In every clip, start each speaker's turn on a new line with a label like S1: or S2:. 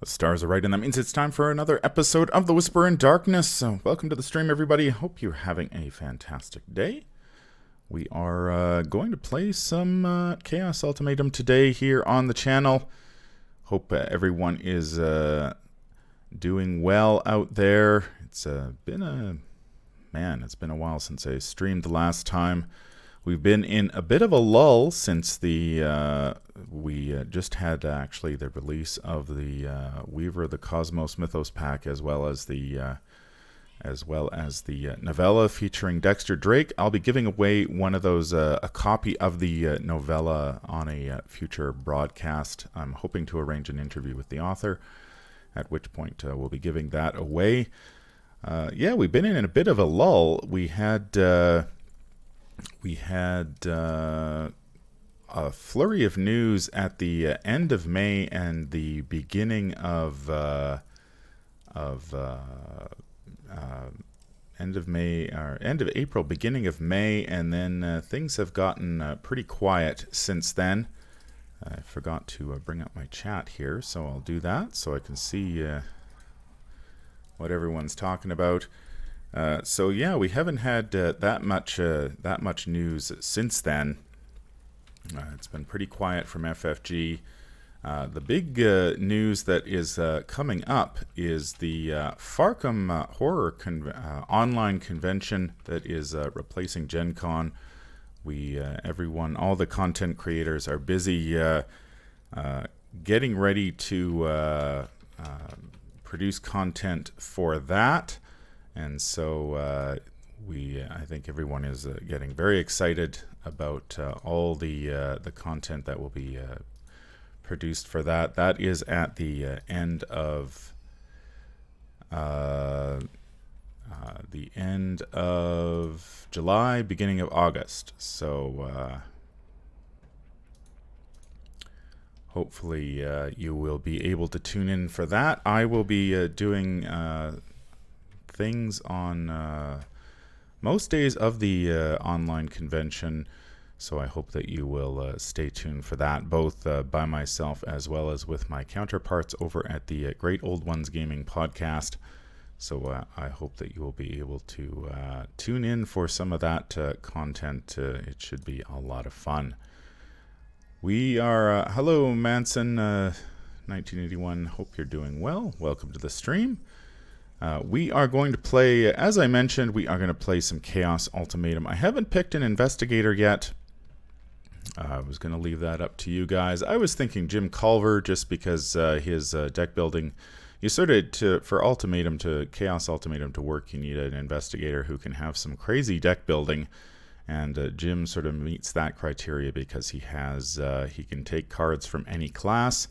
S1: The stars are right, and that means it's time for another episode of The Whisper in Darkness. So, welcome to the stream, everybody. Hope you're having a fantastic day. We are going to play some Chaos Ultimatum today here on the channel. Hope everyone is doing well out there. It's been a while since I streamed the last time. We've been in a bit of a lull since the we just had actually the release of the Weaver of the Cosmos Mythos pack, as well as the novella featuring Dexter Drake. I'll be giving away one of those, a copy of the novella on a future broadcast. I'm hoping to arrange an interview with the author, at which point we'll be giving that away. Yeah, we've been in a bit of a lull. We had a flurry of news at the end of May and the beginning of end of May, or end of April, beginning of May, and then things have gotten pretty quiet since then. I forgot to bring up my chat here, so I'll do that so I can see what everyone's talking about. So yeah, we haven't had that much news since then. It's been pretty quiet from FFG. The big news that is coming up is the Arkham horror online convention that is replacing Gen Con. All the content creators are busy getting ready to produce content for that. And so I think everyone is getting very excited about all the content that will be produced for that. That is at the end of July, beginning of August. So hopefully you will be able to tune in for that. I will be doing things on most days of the online convention, so I hope that you will stay tuned for that, both by myself as well as with my counterparts over at the Great Old Ones Gaming podcast. So I hope that you will be able to tune in for some of that content. It should be a lot of fun. We are hello Manson 1981, hope you're doing well. Welcome to the stream. We are going to play, as I mentioned, we are going to play some Chaos Ultimatum. I haven't picked an investigator yet. I was going to leave that up to you guys. I was thinking Jim Culver, just because his deck building, you sort of, for Ultimatum to, Chaos Ultimatum to work, you need an investigator who can have some crazy deck building. And Jim sort of meets that criteria because he can take cards from any class.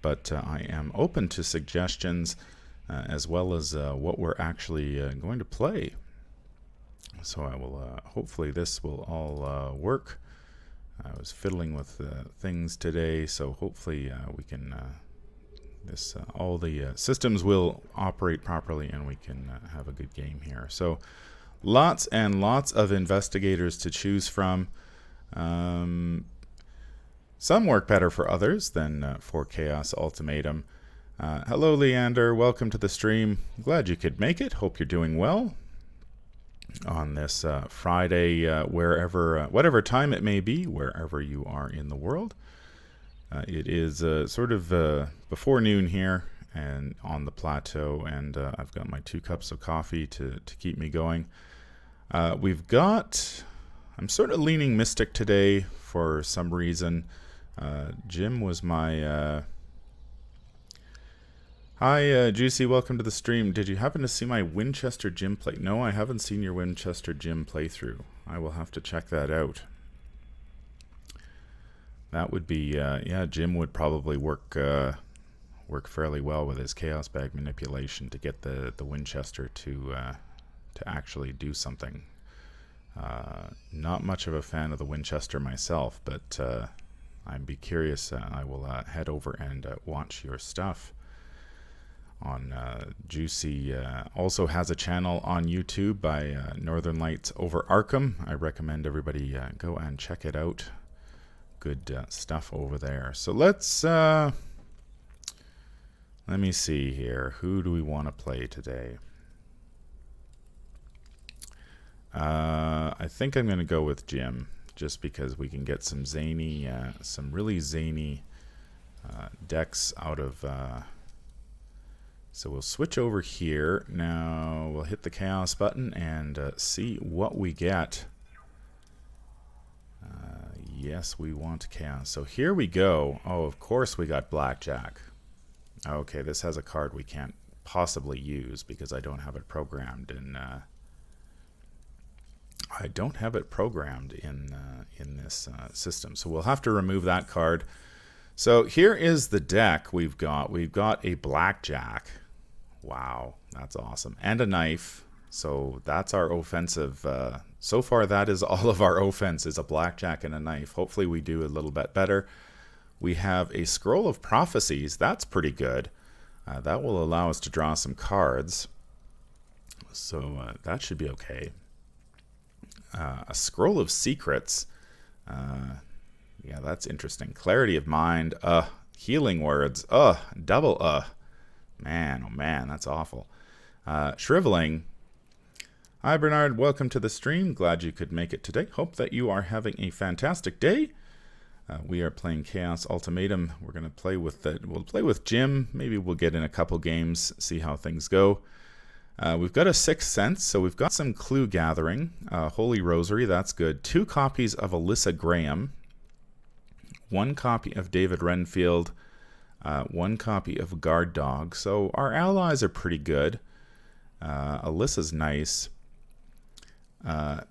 S1: But I am open to suggestions, as well as what we're actually going to play. So I will, hopefully this will all work. I was fiddling with things today, so hopefully we can, all the systems will operate properly and we can have a good game here. So lots and lots of investigators to choose from. Some work better for others than for Chaos Ultimatum. Hello, Leander. Welcome to the stream. Glad you could make it. Hope you're doing well on this Friday, whatever time it may be, wherever you are in the world. It is sort of before noon here and on the plateau, and I've got my 2 cups of coffee to keep me going. I'm sort of leaning Mystic today for some reason. Jim was my... Hi, Juicy, welcome to the stream. Did you happen to see my Winchester Gym play? No, I haven't seen your Winchester Gym playthrough. I will have to check that out. That would be, yeah, Jim would probably work fairly well with his Chaos Bag manipulation to get the Winchester to actually do something. Not much of a fan of the Winchester myself, but I'd be curious. I will head over and watch your stuff. On Juicy also has a channel on YouTube by Northern Lights over Arkham. I recommend everybody go and check it out. Good stuff over there. So let's Let me see here. Who do we want to play today? I think I'm going to go with Jim, just because we can get some zany, some really zany decks out of... So we'll switch over here. Now we'll hit the Chaos button and see what we get. Yes, we want Chaos. So here we go. Oh, of course we got Blackjack. Okay, this has a card we can't possibly use because I don't have it programmed in... I don't have it programmed in this system. So we'll have to remove that card. So here is the deck we've got. We've got a Blackjack. Wow, that's awesome. And a knife. So that's our offensive. So far, that is all of our offense, is a Blackjack and a knife. Hopefully we do a little bit better. We have a Scroll of Prophecies. That's pretty good. That will allow us to draw some cards. So that should be okay. A Scroll of Secrets. Yeah, that's interesting. Clarity of Mind. Healing Words. Double. Man, oh man, that's awful. Shriveling. Hi, Bernard. Welcome to the stream. Glad you could make it today. Hope that you are having a fantastic day. We are playing Chaos Ultimatum. We're going to play with we'll play with Jim. Maybe we'll get in a couple games, see how things go. We've got a Sixth Sense, so we've got some clue gathering. Holy Rosary, that's good. 2 copies of Alyssa Graham. 1 copy of David Renfield. 1 copy of Guard Dog. So our allies are pretty good. Alyssa's nice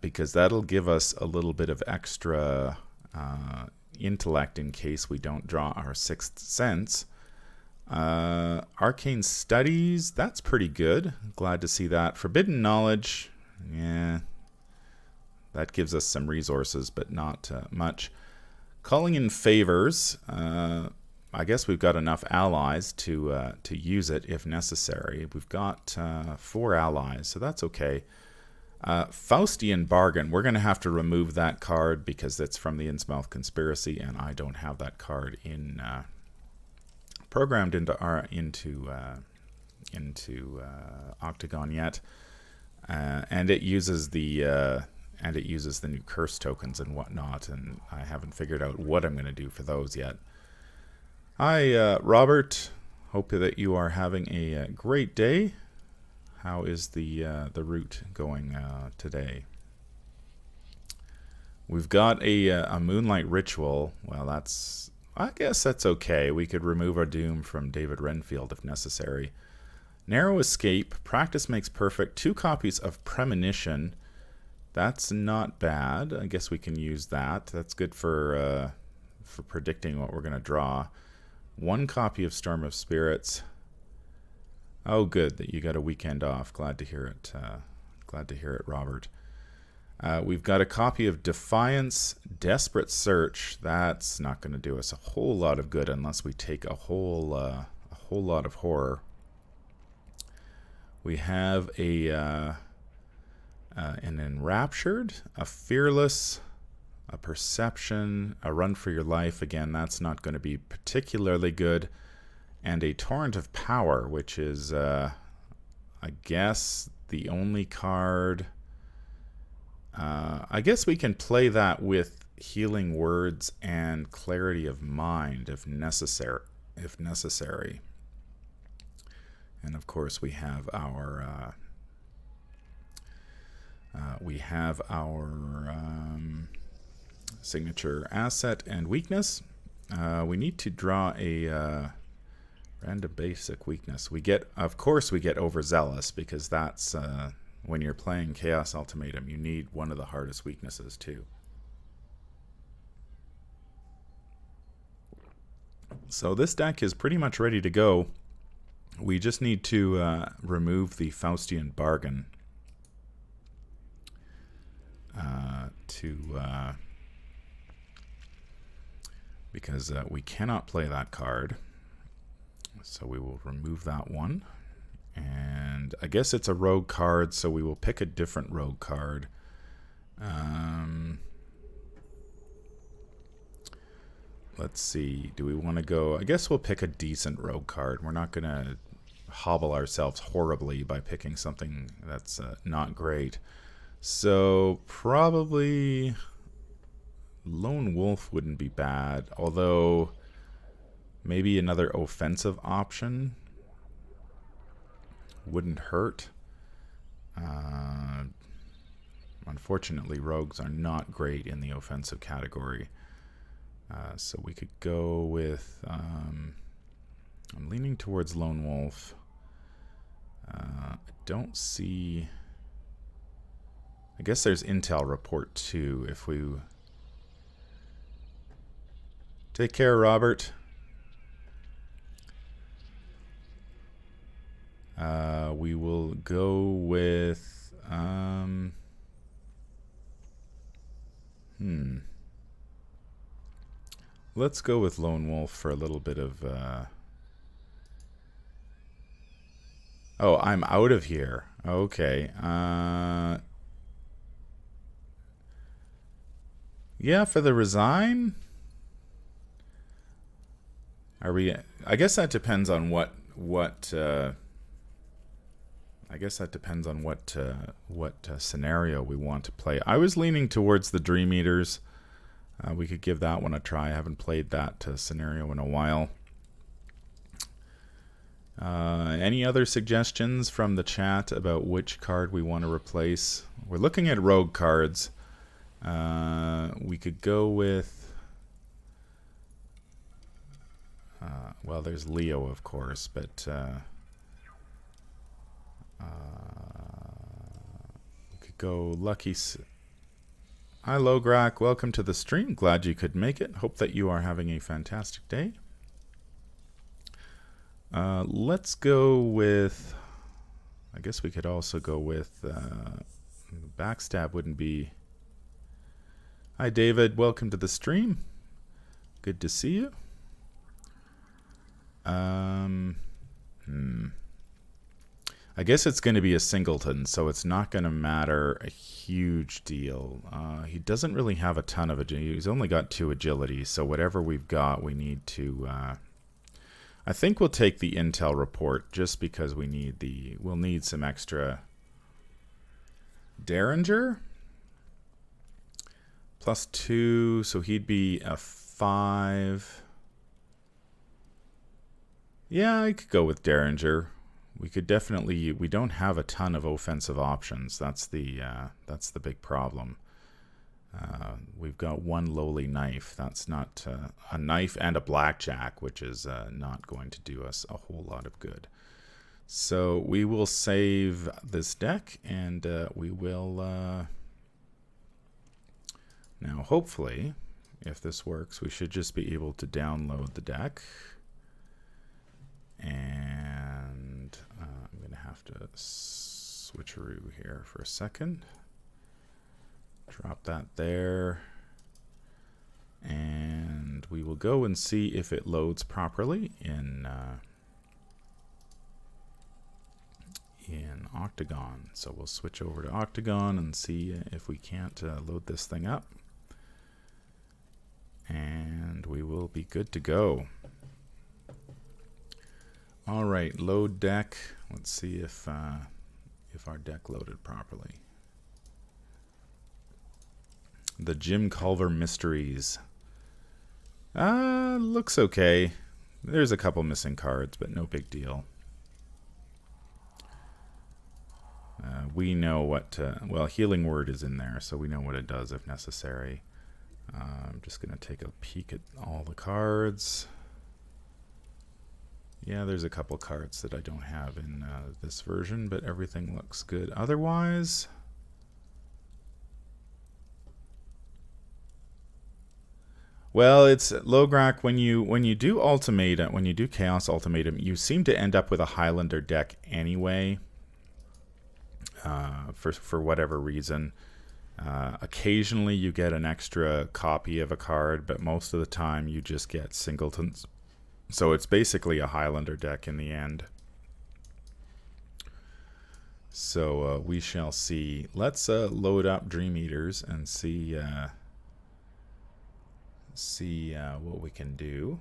S1: because that'll give us a little bit of extra intellect in case we don't draw our Sixth Sense. Arcane Studies, that's pretty good. Glad to see that. Forbidden Knowledge, yeah, that gives us some resources, but not much. Calling in Favors, I guess we've got enough allies to use it if necessary. We've got 4 allies, so that's okay. Faustian Bargain, we're going to have to remove that card because it's from the Innsmouth Conspiracy, and I don't have that card in programmed into Octagon yet, and it uses the new curse tokens and whatnot, and I haven't figured out what I'm going to do for those yet. Hi, Robert. Hope that you are having a great day. How is the route going today? We've got a Moonlight Ritual. Well, I guess that's okay. We could remove our Doom from David Renfield if necessary. Narrow Escape. Practice makes perfect. 2 copies of Premonition. That's not bad. I guess we can use that. That's good for predicting what we're going to draw. 1 copy of Storm of Spirits. Oh, good that you got a weekend off. Glad to hear it. Glad to hear it, Robert. We've got a copy of Defiance, Desperate Search. That's not going to do us a whole lot of good unless we take a whole lot of horror. We have an Enraptured, a Fearless, a Perception, a Run for Your Life. Again, that's not going to be particularly good. And a Torrent of Power, which is, I guess, the only card... I guess we can play that with Healing Words and Clarity of Mind if necessary. And of course we have our signature asset and weakness. We need to draw a random basic weakness. Of course we get overzealous because that's when you're playing Chaos Ultimatum, you need one of the hardest weaknesses too. So this deck is pretty much ready to go. We just need to remove the Faustian Bargain because we cannot play that card. So we will remove that one. And I guess it's a rogue card, so we will pick a different rogue card. let's see. Do we want to go? I guess we'll pick a decent rogue card. We're not going to hobble ourselves horribly by picking something that's not great. So probably Lone Wolf wouldn't be bad, although maybe another offensive option wouldn't hurt. Unfortunately, rogues are not great in the offensive category. So we could go with... I'm leaning towards Lone Wolf. I don't see... I guess there's Intel Report too, if we... Take care, Robert. We will go with... Let's go with Lone Wolf for a little bit of... Oh, I'm out of here. Okay. Yeah, for the resign? Are we... I guess that depends on what scenario we want to play. I was leaning towards the Dream Eaters. We could give that one a try. I haven't played that scenario in a while. Any other suggestions from the chat about which card we want to replace? We're looking at rogue cards. We could go with... well, there's Leo, of course, but... we could go Lucky... Hi, Lograk. Welcome to the stream. Glad you could make it. Hope that you are having a fantastic day. Let's go with... I guess we could also go with... Backstab wouldn't be... Hi, David. Welcome to the stream. Good to see you. I guess it's going to be a singleton, so it's not going to matter a huge deal. He doesn't really have a ton of agility. He's only got 2 agility, so whatever we've got, we need to... I think we'll take the Intel Report just because we'll need some extra... Derringer? +2, so he'd be a 5. Yeah, I could go with Derringer. We could definitely... We don't have a ton of offensive options. That's the big problem. We've got one lowly knife. That's not... a knife and a blackjack, which is not going to do us a whole lot of good. So we will save this deck, and we will... now, hopefully, if this works, we should just be able to download the deck. And I'm going to have to switcheroo here for a second. Drop that there. And we will go and see if it loads properly in Octagon. So we'll switch over to Octagon and see if we can't load this thing up. And we will be good to go. All right, load deck. Let's see if our deck loaded properly. The Jim Culver Mysteries. Looks okay. There's a couple missing cards, but no big deal. We know what... well, Healing Word is in there, so we know what it does if necessary. I'm just going to take a peek at all the cards. Yeah, there's a couple cards that I don't have in this version, but everything looks good otherwise. Well, it's Lograk, when you do Ultimatum, when you do Chaos Ultimatum, you seem to end up with a Highlander deck anyway. For whatever reason. Occasionally you get an extra copy of a card, but most of the time you just get singletons. So it's basically a Highlander deck in the end. So we shall see. Let's load up Dream Eaters and see see what we can do.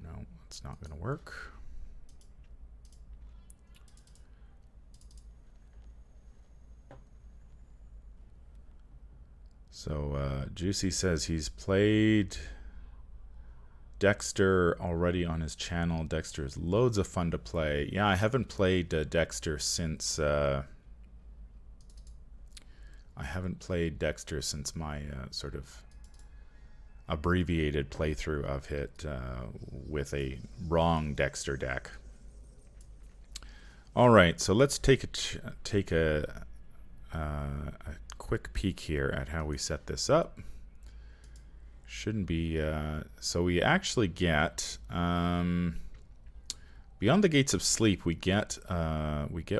S1: No, it's not going to work. So Juicy says he's played Dexter already on his channel. Dexter is loads of fun to play. Yeah, I haven't played Dexter since my sort of abbreviated playthrough of it with a wrong Dexter deck. All right, so let's take a quick peek here at how we set this up. Shouldn't be so we actually get Beyond the Gates of Sleep. We get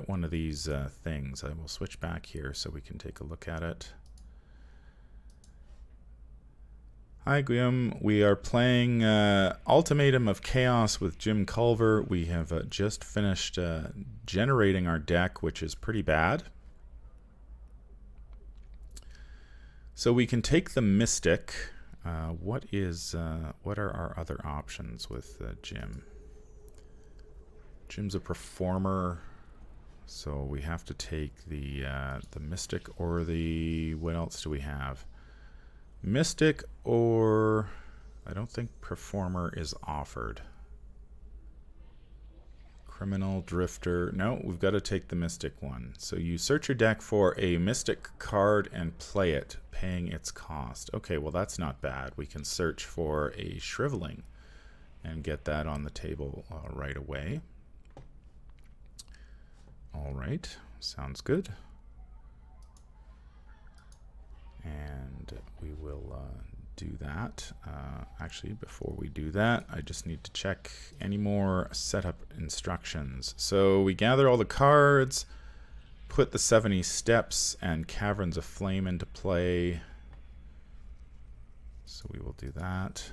S1: one of these things. I will switch back here so we can take a look at it. Hi Guillaume, we are playing Ultimatum of Chaos with Jim Culver. We have just finished generating our deck, which is pretty bad. So we can take the Mystic. What are our other options with Jim? Jim's a performer, so we have to take the Mystic or the, what else do we have? Mystic, or I don't think performer is offered. Criminal, Drifter. No, we've got to take the Mystic one. So you search your deck for a Mystic card and play it, paying its cost. Okay, well that's not bad. We can search for a Shriveling and get that on the table right away. All right, sounds good. And we will do that. Actually, before we do that, I just need to check any more setup instructions. So we gather all the cards, put the 70 steps and Caverns of Flame into play. So we will do that.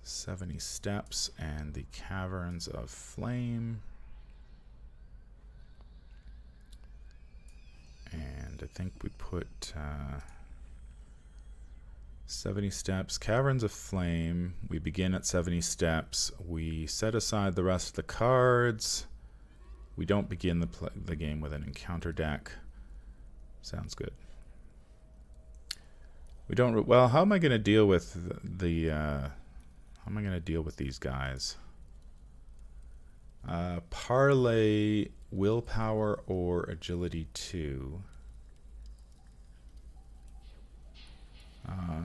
S1: 70 steps and the Caverns of Flame. And I think we put 70 steps, Caverns of Flame. We begin at 70 steps. We set aside the rest of the cards. We don't begin the game with an encounter deck. Sounds good. We don't. Well, how am I going to deal with the? How am I going to deal with these guys? Parlay, Willpower, or Agility 2.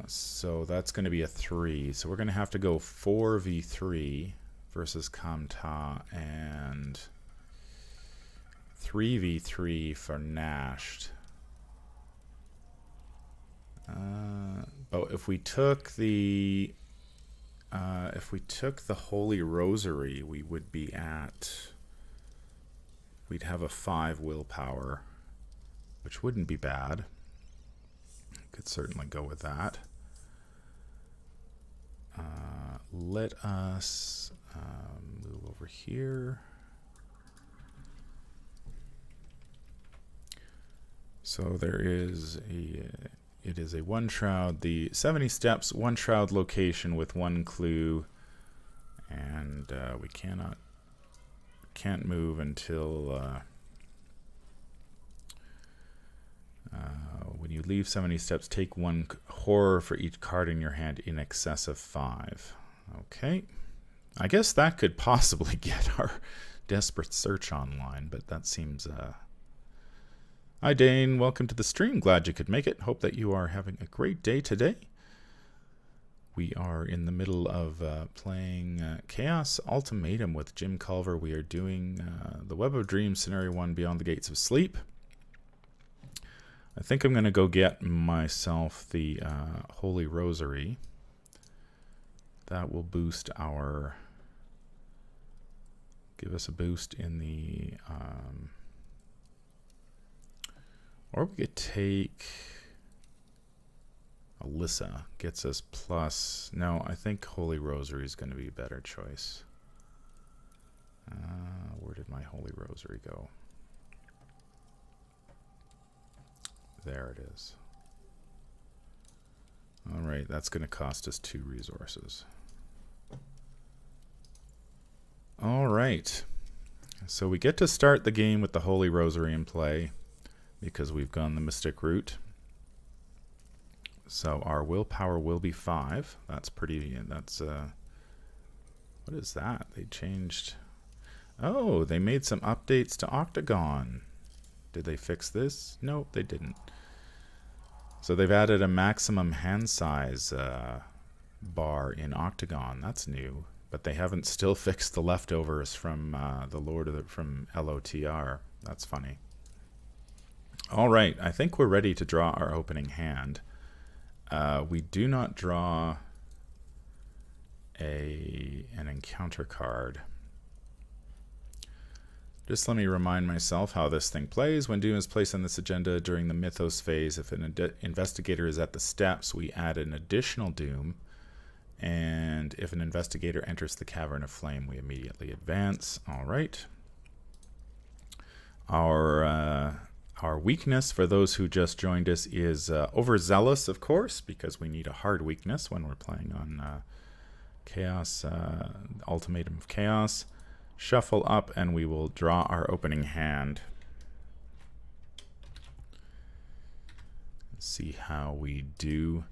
S1: So that's going to be a 3. So we're going to have to go 4v3 versus Kamta and 3v3 for Nashed. But if we took the Holy Rosary, we would be at, we'd have a 5 willpower, which wouldn't be bad. Could certainly go with that. Let us move over here. So there is it is a 1 shroud, the 70 steps, 1 shroud location with 1 clue, and we can't move until when you leave 70 steps, take 1 horror for each card in your hand in excess of 5. Okay, I guess that could possibly get our desperate search online, but that seems Hi Dane, welcome to the stream. Glad you could make it. Hope that you are having a great day today. We are in the middle of playing Chaos Ultimatum with Jim Culver. We are doing the Web of Dreams Scenario 1 Beyond the Gates of Sleep. I think I'm going to go get myself the Holy Rosary. That will boost our... give us a boost in the... or we could take Alyssa, gets us plus. No, I think Holy Rosary is going to be a better choice. Where did my Holy Rosary go? There it is. All right, that's going to cost us 2 resources. All right. So we get to start the game with the Holy Rosary in play because we've gone the Mystic route. So our willpower will be 5. That's pretty, that's, what is that? They changed, oh, they made some updates to Octagon. Did they fix this? Nope, they didn't. So they've added a maximum hand size bar in Octagon. That's new. But they haven't still fixed the leftovers from from LOTR. That's funny. All right, I think we're ready to draw our opening hand. We do not draw an encounter card. Just let me remind myself how this thing plays. When Doom is placed on this agenda during the Mythos phase, if an investigator is at the steps, we add an additional Doom. And if an investigator enters the Cavern of Flame, we immediately advance. All right. Our weakness, for those who just joined us, is overzealous, of course, because we need a hard weakness when we're playing on Chaos, Ultimatum of Chaos. Shuffle up, and we will draw our opening hand. Let's see how we do.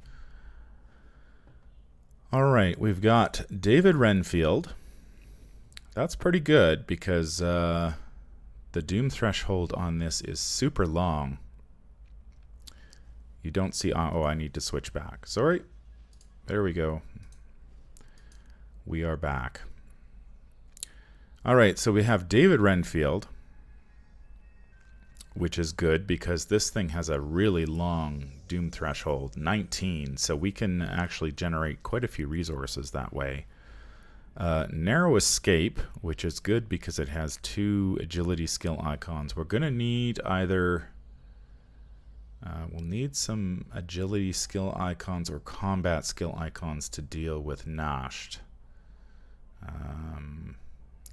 S1: All right, we've got David Renfield. That's pretty good because the Doom threshold on this is super long. You don't see... Oh, I need to switch back. Sorry. There we go. We are back. All right, so we have David Renfield, which is good because this thing has a really long Doom threshold, 19, so we can actually generate quite a few resources that way. Narrow Escape, which is good because it has 2 agility skill icons. We're going to need either... we'll need some agility skill icons or combat skill icons to deal with Nashed.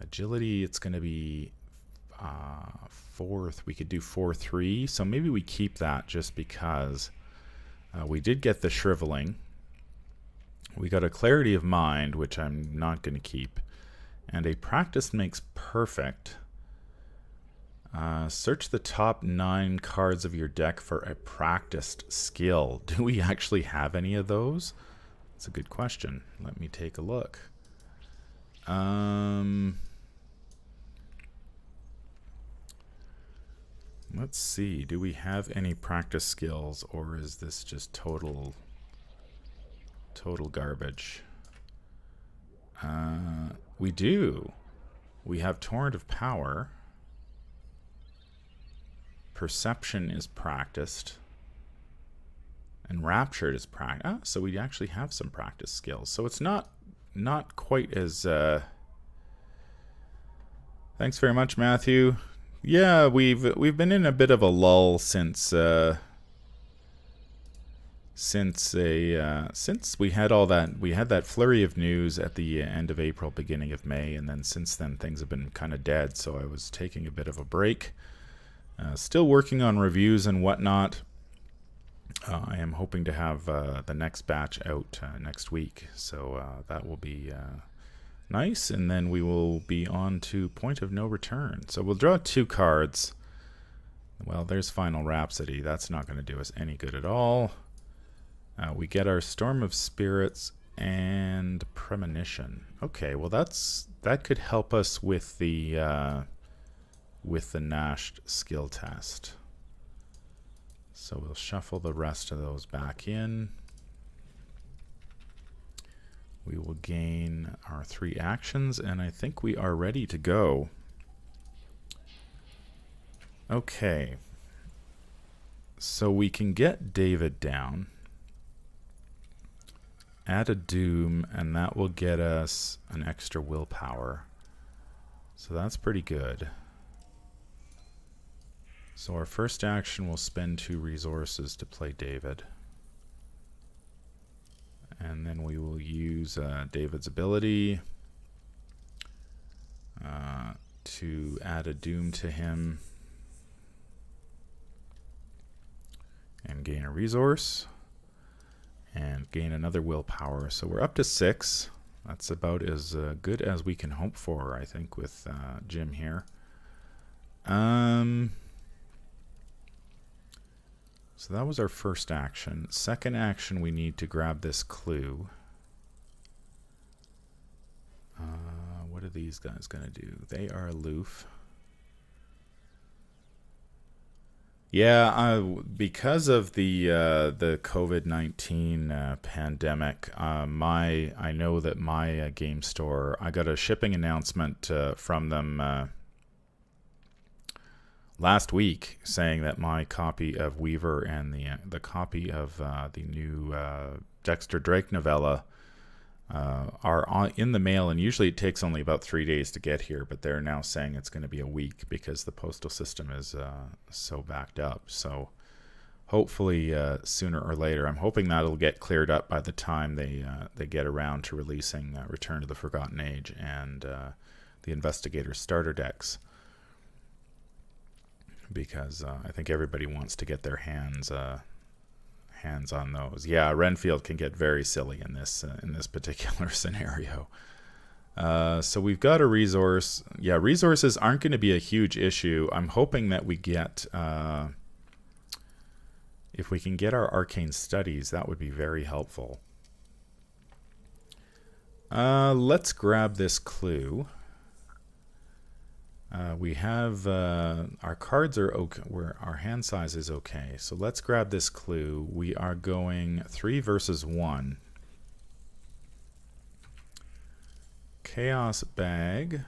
S1: Agility, it's going to be 4th. We could do 4-3, so maybe we keep that just because we did get the Shriveling. We got a Clarity of Mind, which I'm not going to keep, and a Practice Makes Perfect. Search the top 9 cards of your deck for a practiced skill. Do we actually have any of those? That's a good question. Let me take a look. Let's see. Do we have any practice skills, or is this just total garbage? We do. We have Torrent of Power. Perception is practiced. And Raptured is practiced. So we actually have some practice skills. So it's not quite as... Thanks very much, Matthew. Yeah, we've been in a bit of a lull since we had all that. We had that flurry of news at the end of April, beginning of May, and then since then things have been kind of dead. So I was taking a bit of a break. Still working on reviews and whatnot. I am hoping to have the next batch out next week, so that will be nice, and then we will be on to Point of No Return. So we'll draw 2 cards. Well, there's Final Rhapsody. That's not going to do us any good at all. We get our Storm of Spirits and Premonition. Okay, well that could help us with the Nashed skill test. So we'll shuffle the rest of those back in. We will gain our 3 actions, and I think we are ready to go. Okay. So we can get David down, add a Doom, and that will get us an extra willpower. So that's pretty good. So our first action will spend 2 resources to play David. And then we will use David's ability to add a Doom to him. and gain a resource. And gain another willpower. So we're up to 6. That's about as good as we can hope for, I think, with Jim here. So that was our first action. Second action, we need to grab this clue. What are these guys going to do? They are aloof. Yeah, because of the COVID-19 pandemic, I know that my game store, I got a shipping announcement from them last week saying that my copy of Weaver and the copy of the new Dexter Drake novella are in the mail, and usually it takes only about 3 days to get here, but they're now saying it's going to be a week because the postal system is so backed up. So hopefully sooner or later, I'm hoping that'll get cleared up by the time they get around to releasing Return to the Forgotten Age and the Investigator starter decks, because I think everybody wants to get their hands on those. Yeah, Renfield can get very silly in this particular scenario. So we've got a resource. Yeah, resources aren't going to be a huge issue. I'm hoping that we get, if we can get our arcane studies, that would be very helpful. Let's grab this clue. We have our cards are okay. Our hand size is okay. So let's grab this clue. We are going 3 versus 1. Chaos bag.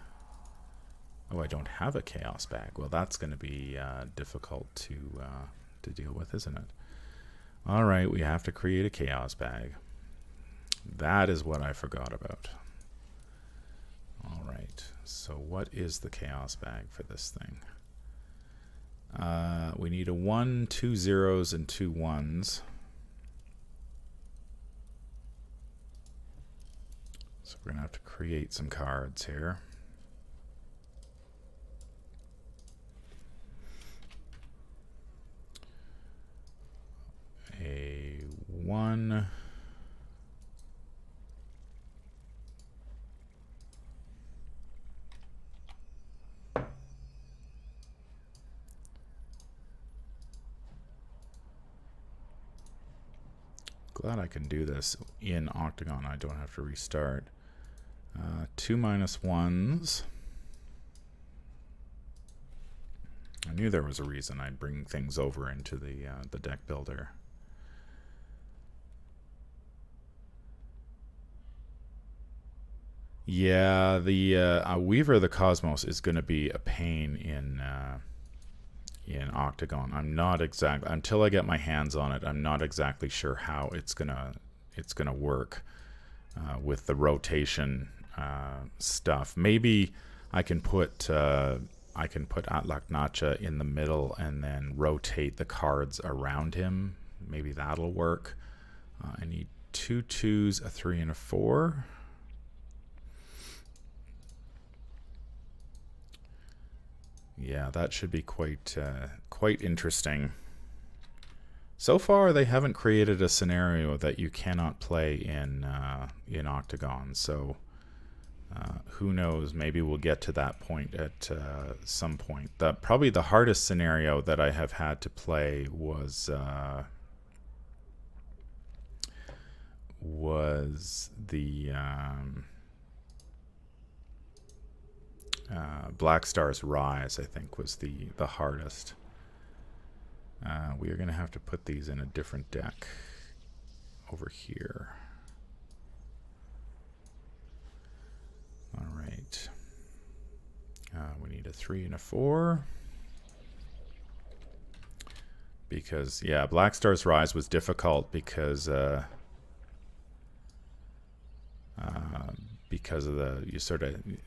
S1: Oh, I don't have a chaos bag. Well, that's going to be difficult to deal with, isn't it? All right, we have to create a chaos bag. That is what I forgot about. All right, so what is the chaos bag for this thing? We need a 1, 2 zeros, and 2 1s. So we're going to have to create some cards here. A 1. Glad I can do this in Octagon. I don't have to restart. 2 -1s. I knew there was a reason I'd bring things over into the deck builder. Yeah, the Weaver of the Cosmos is going to be a pain in Octagon. I'm not exactly, until I get my hands on it, I'm not exactly sure how it's gonna work with the rotation stuff. Maybe I can put Atlak Nacha in the middle and then rotate the cards around him. Maybe that'll work. I need 2 2s, a 3, and a 4. Yeah, that should be quite interesting. So far, they haven't created a scenario that you cannot play in Octagon. So who knows? Maybe we'll get to that point at some point. Probably the hardest scenario that I have had to play was the Black Star's Rise, I think, was the hardest. We are going to have to put these in a different deck over here. All right. We need a 3 and a 4. Because, yeah, Black Star's Rise was difficult because of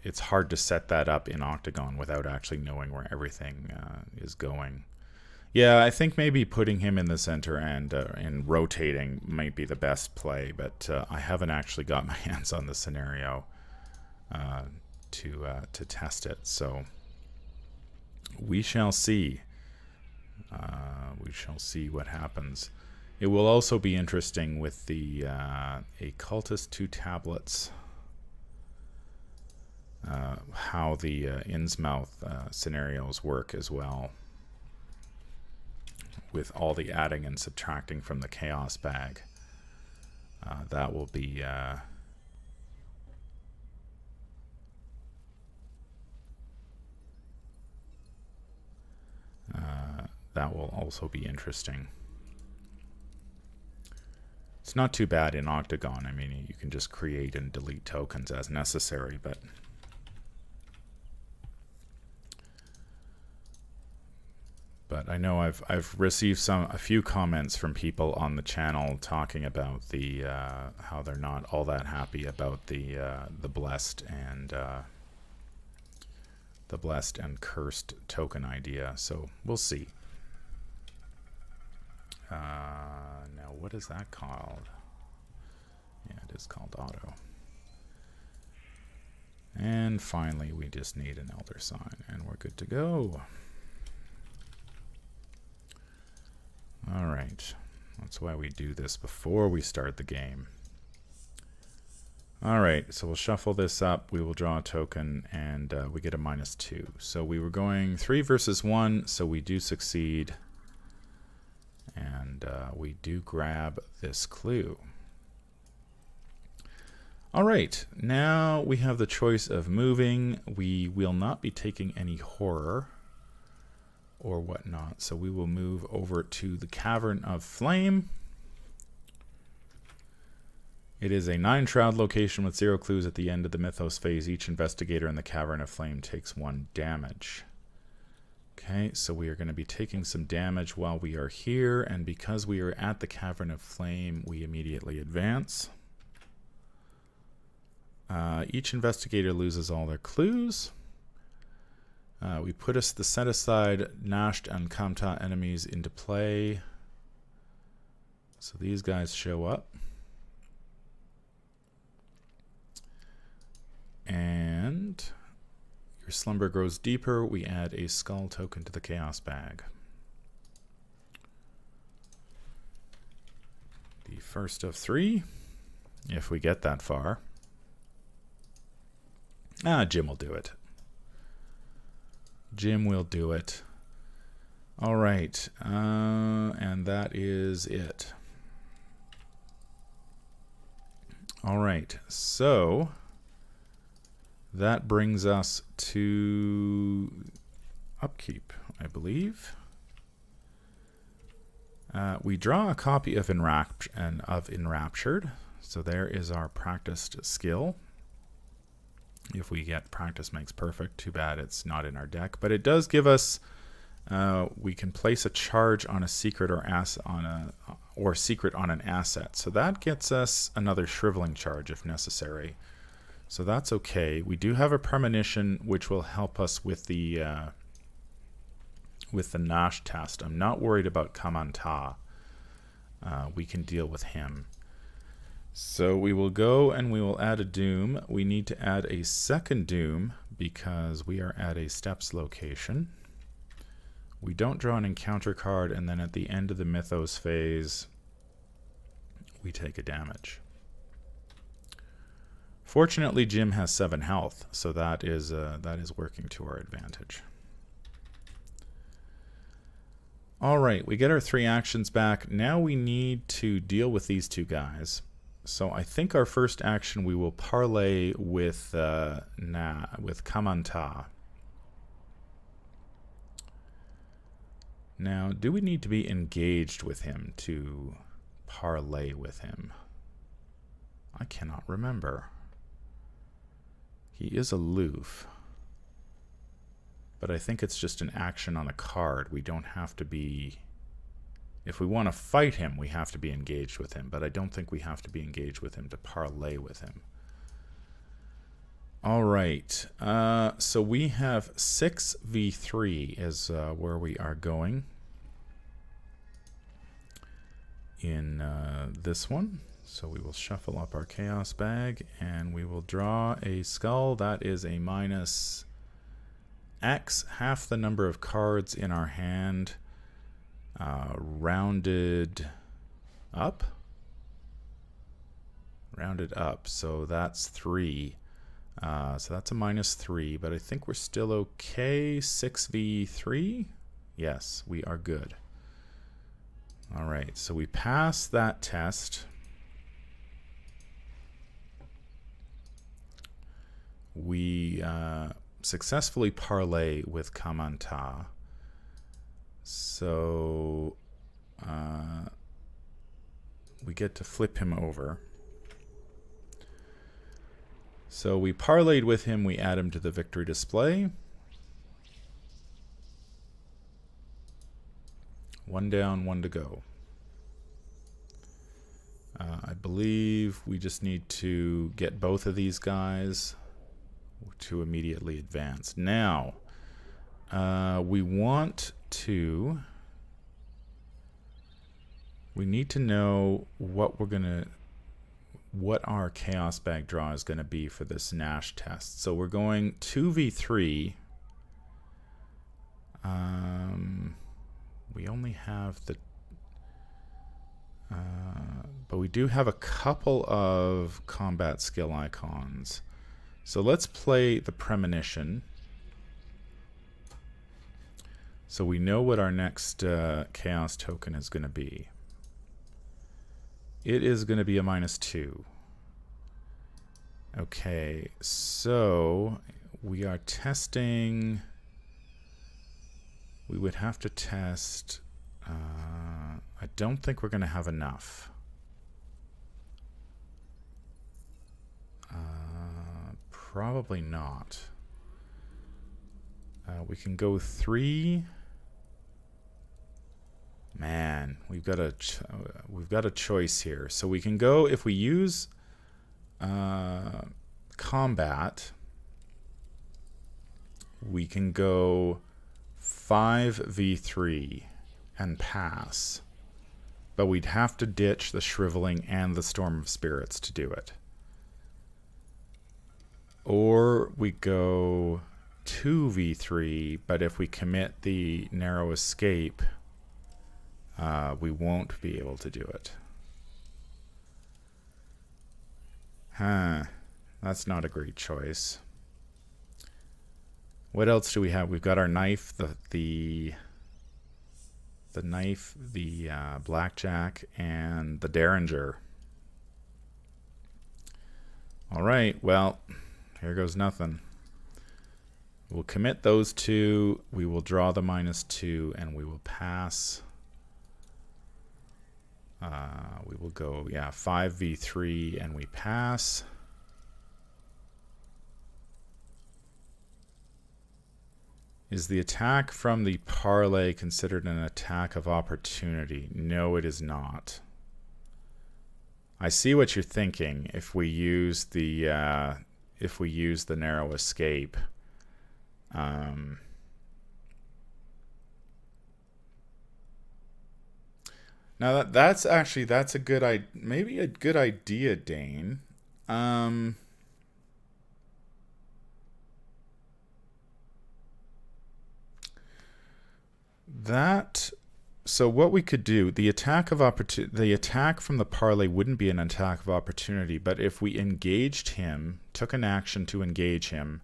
S1: it's hard to set that up in Octagon without actually knowing where everything is going. Yeah, I think maybe putting him in the center and rotating might be the best play, but I haven't actually got my hands on the scenario to test it. So we shall see. We shall see what happens. It will also be interesting with the a cultist 2 tablets, how the Innsmouth scenarios work as well, with all the adding and subtracting from the chaos bag. That will be that will also be interesting. It's not too bad in Octagon. I mean, you can just create and delete tokens as necessary, but I know I've received a few comments from people on the channel talking about the how they're not all that happy about the blessed and cursed token idea. So we'll see. Now, what is that called? Yeah, it is called auto. And finally, we just need an elder sign, and we're good to go. All right. That's why we do this before we start the game. All right, so we'll shuffle this up. We will draw a token, and we get a -2. So we were going 3 versus 1, so we do succeed. And we do grab this clue. All right, now we have the choice of moving. We will not be taking any horror or whatnot, so we will move over to the Cavern of Flame. It is a 9-shroud location with 0 clues at the end of the Mythos phase. Each investigator in the Cavern of Flame takes 1 damage. Okay, so we are going to be taking some damage while we are here, and because we are at the Cavern of Flame, we immediately advance. Each investigator loses all their clues. We put the set-aside Nasht and Kamta enemies into play. So these guys show up. And your slumber grows deeper. We add a skull token to the chaos bag. The first of 3, if we get that far. Jim will do it. Jim will do it. All right, and that is it. All right, so that brings us to Upkeep, I believe. We draw a copy of Enraptured, so there is our practiced skill. If we get Practice Makes Perfect, too bad it's not in our deck, but it does give us. We can place a charge on a secret or secret on an asset, so that gets us another shriveling charge if necessary. So that's okay. We do have a premonition which will help us with the Nash test. I'm not worried about Kamanta. We can deal with him. So we will go and we will add a Doom. We need to add a second Doom because we are at a Steps location. We don't draw an encounter card, and then at the end of the Mythos phase, we take a damage. Fortunately, Jim has 7 health, so that is working to our advantage. All right, we get our 3 actions back. Now we need to deal with these 2 guys. So I think our first action we will parlay with Kamanta. Now, do we need to be engaged with him to parlay with him? I cannot remember. He is aloof. But I think it's just an action on a card. We don't have to be... If we want to fight him, we have to be engaged with him. But I don't think we have to be engaged with him to parlay with him. All right. So we have 6v3 is where we are going in this one. So we will shuffle up our chaos bag and we will draw a skull. That is a minus X, half the number of cards in our hand, rounded Up? Rounded up, so that's 3. So that's a -3, but I think we're still okay. 6v3? Yes, we are good. Alright, so we passed that test. We successfully parlay with Kamanta. So we get to flip him over. So we parlayed with him, we add him to the victory display. 1 down, 1 to go. I believe we just need to get both of these guys to immediately advance. Now, we need to know what our chaos bag draw is going to be for this Nash test. So we're going 2v3. We only have the but we do have a couple of combat skill icons. So let's play the Premonition. So we know what our next chaos token is going to be. It is going to be a -2. Okay, so we are testing. We would have to test. I don't think we're going to have enough. Probably not. We can go 3. Man, we've got a choice here. So we can go, if we use combat, we can go 5v3 and pass. But we'd have to ditch the Shriveling and the Storm of Spirits to do it. Or we go 2v3, but if we commit the Narrow Escape, we won't be able to do it. That's not a great choice. What else do we have? We've got our knife, the knife, the blackjack, and the derringer. All right, well, here goes nothing. We'll commit those 2. We will draw the -2, and we will pass. We will go, 5v3, and we pass. Is the attack from the parlay considered an attack of opportunity? No, it is not. I see what you're thinking. If we use the Narrow Escape, now that's a good maybe a good idea, Dane. So what we could do, the attack from the parlay wouldn't be an attack of opportunity, but if we engaged him, took an action to engage him,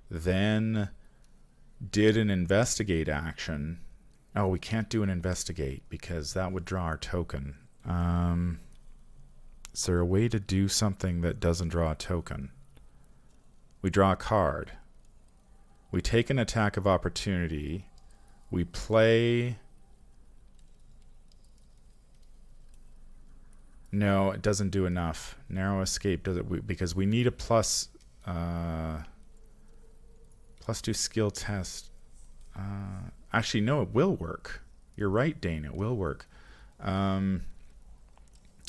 S1: then did an investigate action. Oh, we can't do an investigate because that would draw our token. Is there a way to do something that doesn't draw a token? We draw a card. We take an attack of opportunity. We play. No, it doesn't do enough. Narrow Escape does it because we need a +2 skill test. Actually, no, it will work. You're right, Dane. It will work.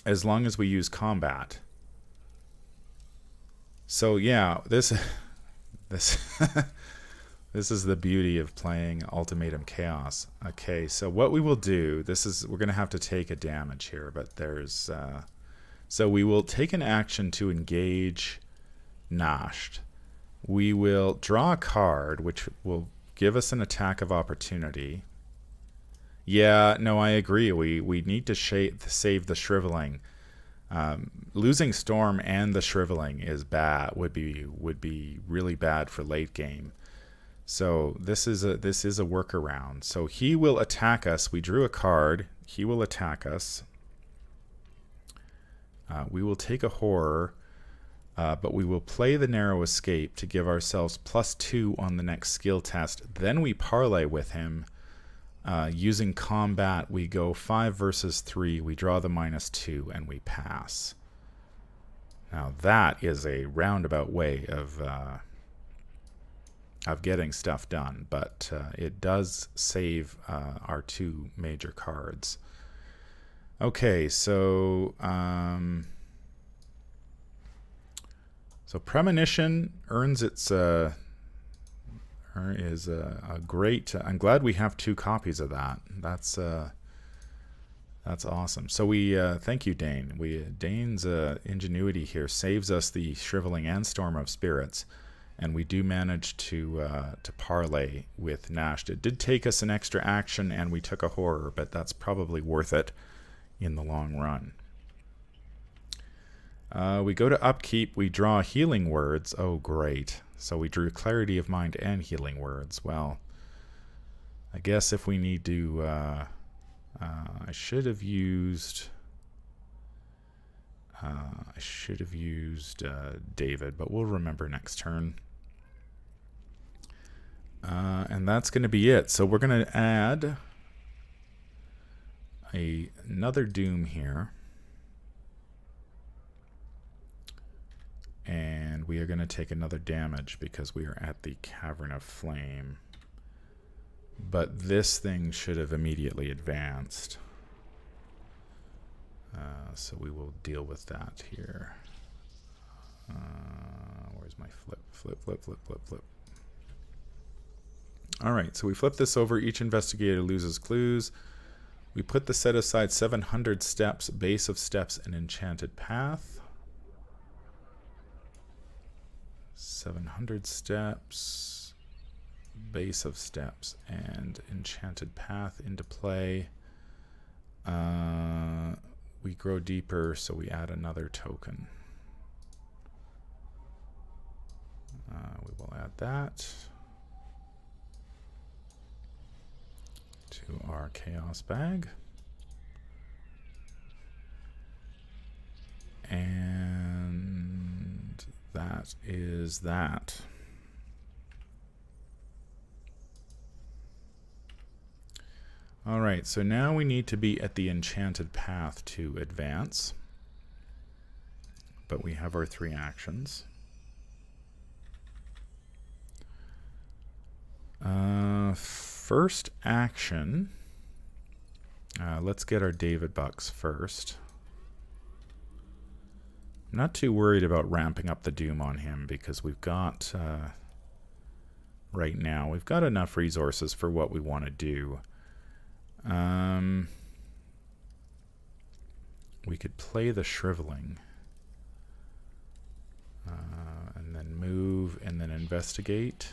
S1: As long as we use combat. So yeah, this this is the beauty of playing Ultimatum Chaos. Okay, so what we will do, we're going to have to take a damage here, but there's so we will take an action to engage Nashed. We will draw a card which will give us an attack of opportunity. Yeah, no, I agree. We need to save the shriveling. Losing Storm and the shriveling is bad. Would be really bad for late game. So this is a workaround. So he will attack us. We drew a card. He will attack us. We will take a horror, but we will play the Narrow Escape to give ourselves +2 on the next skill test. Then we parlay with him. Using combat, we go 5 versus 3. We draw the -2 and we pass. Now that is a roundabout way of getting stuff done, but it does save our 2 major cards. Okay, so Premonition earns its is a great. I'm glad we have 2 copies of that. That's awesome. So we thank you, Dane. Dane's ingenuity here saves us the Shriveling and Storm of Spirits. And we do manage to parlay with Nashed. It did take us an extra action, and we took a horror, but that's probably worth it in the long run. We go to Upkeep. We draw Healing Words. Oh, great. So we drew Clarity of Mind and Healing Words. Well, I guess if we need to... I should have used... David, but we'll remember next turn. And that's going to be it. So we're going to add another Doom here. And we are going to take another damage because we are at the Cavern of Flame. But this thing should have immediately advanced. So we will deal with that here. Where's my flip? Alright, so we flip this over. Each investigator loses clues. We put the set aside 700 steps, base of steps, and Enchanted Path. 700 steps, base of steps, and Enchanted Path into play. We grow deeper, so we add another token. We will add that to our Chaos bag. And that is that. Alright, so now we need to be at the Enchanted Path to advance. But we have our 3 actions. First action, let's get our David Bucks first. I'm not too worried about ramping up the Doom on him because we've got, right now, we've got enough resources for what we want to do. We could play the Shriveling. And then move and then investigate.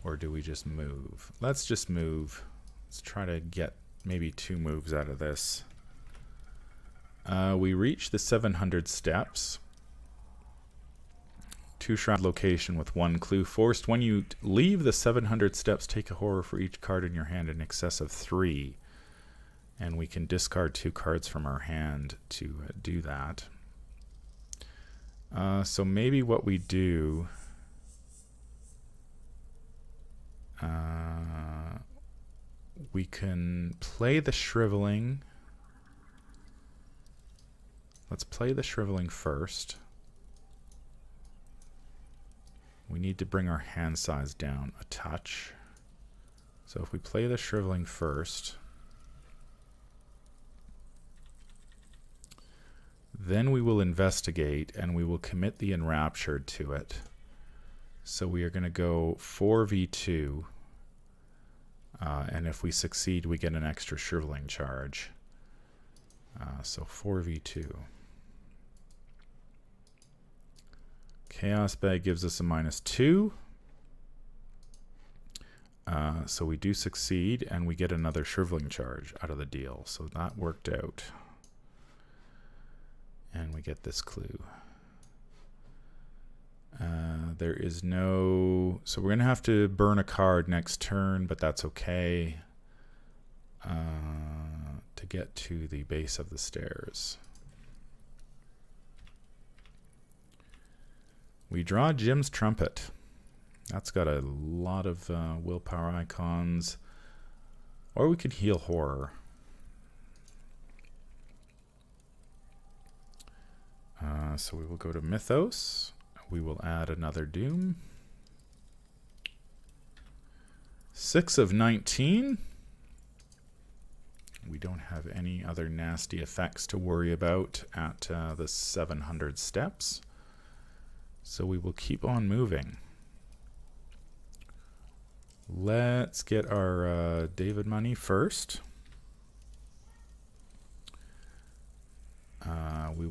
S1: Or do we just move? Let's just move. Let's try to get maybe 2 moves out of this. We reach the 700 steps. 2 shroud location with 1 clue. Forced. When you leave the 700 steps, take a horror for each card in your hand in excess of 3. And we can discard 2 cards from our hand to do that. So maybe what we do... we can play the Shriveling. Let's play the Shriveling first. We need to bring our hand size down a touch. So if we play the Shriveling first, then we will investigate and we will commit the Enraptured to it. So we are going to go 4v2. And if we succeed, we get an extra Shriveling charge. So 4v2. Chaos Bag gives us a -2. So we do succeed, and we get another shriveling charge out of the deal. So that worked out. And we get this clue. There is no... So we're going to have to burn a card next turn, but that's okay. To get to the base of the stairs. We draw Jim's Trumpet. That's got a lot of willpower icons. Or we could heal Horror. So we will go to Mythos. We will add another Doom. 6 of 19. We don't have any other nasty effects to worry about at the 700 steps. So we will keep on moving. Let's get our David money first. We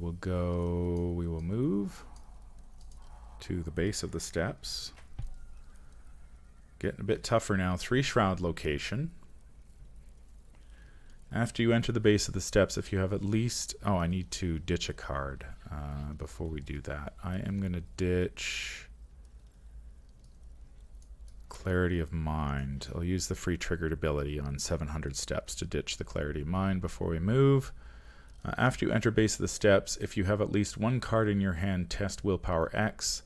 S1: will move to the base of the steps. Getting a bit tougher now. 3 shroud location. After you enter the base of the steps, if you have at least... Oh, I need to ditch a card before we do that. I am going to ditch Clarity of Mind. I'll use the free triggered ability on 700 steps to ditch the Clarity of Mind before we move. After you enter base of the steps, if you have at least 1 card in your hand, test Willpower X.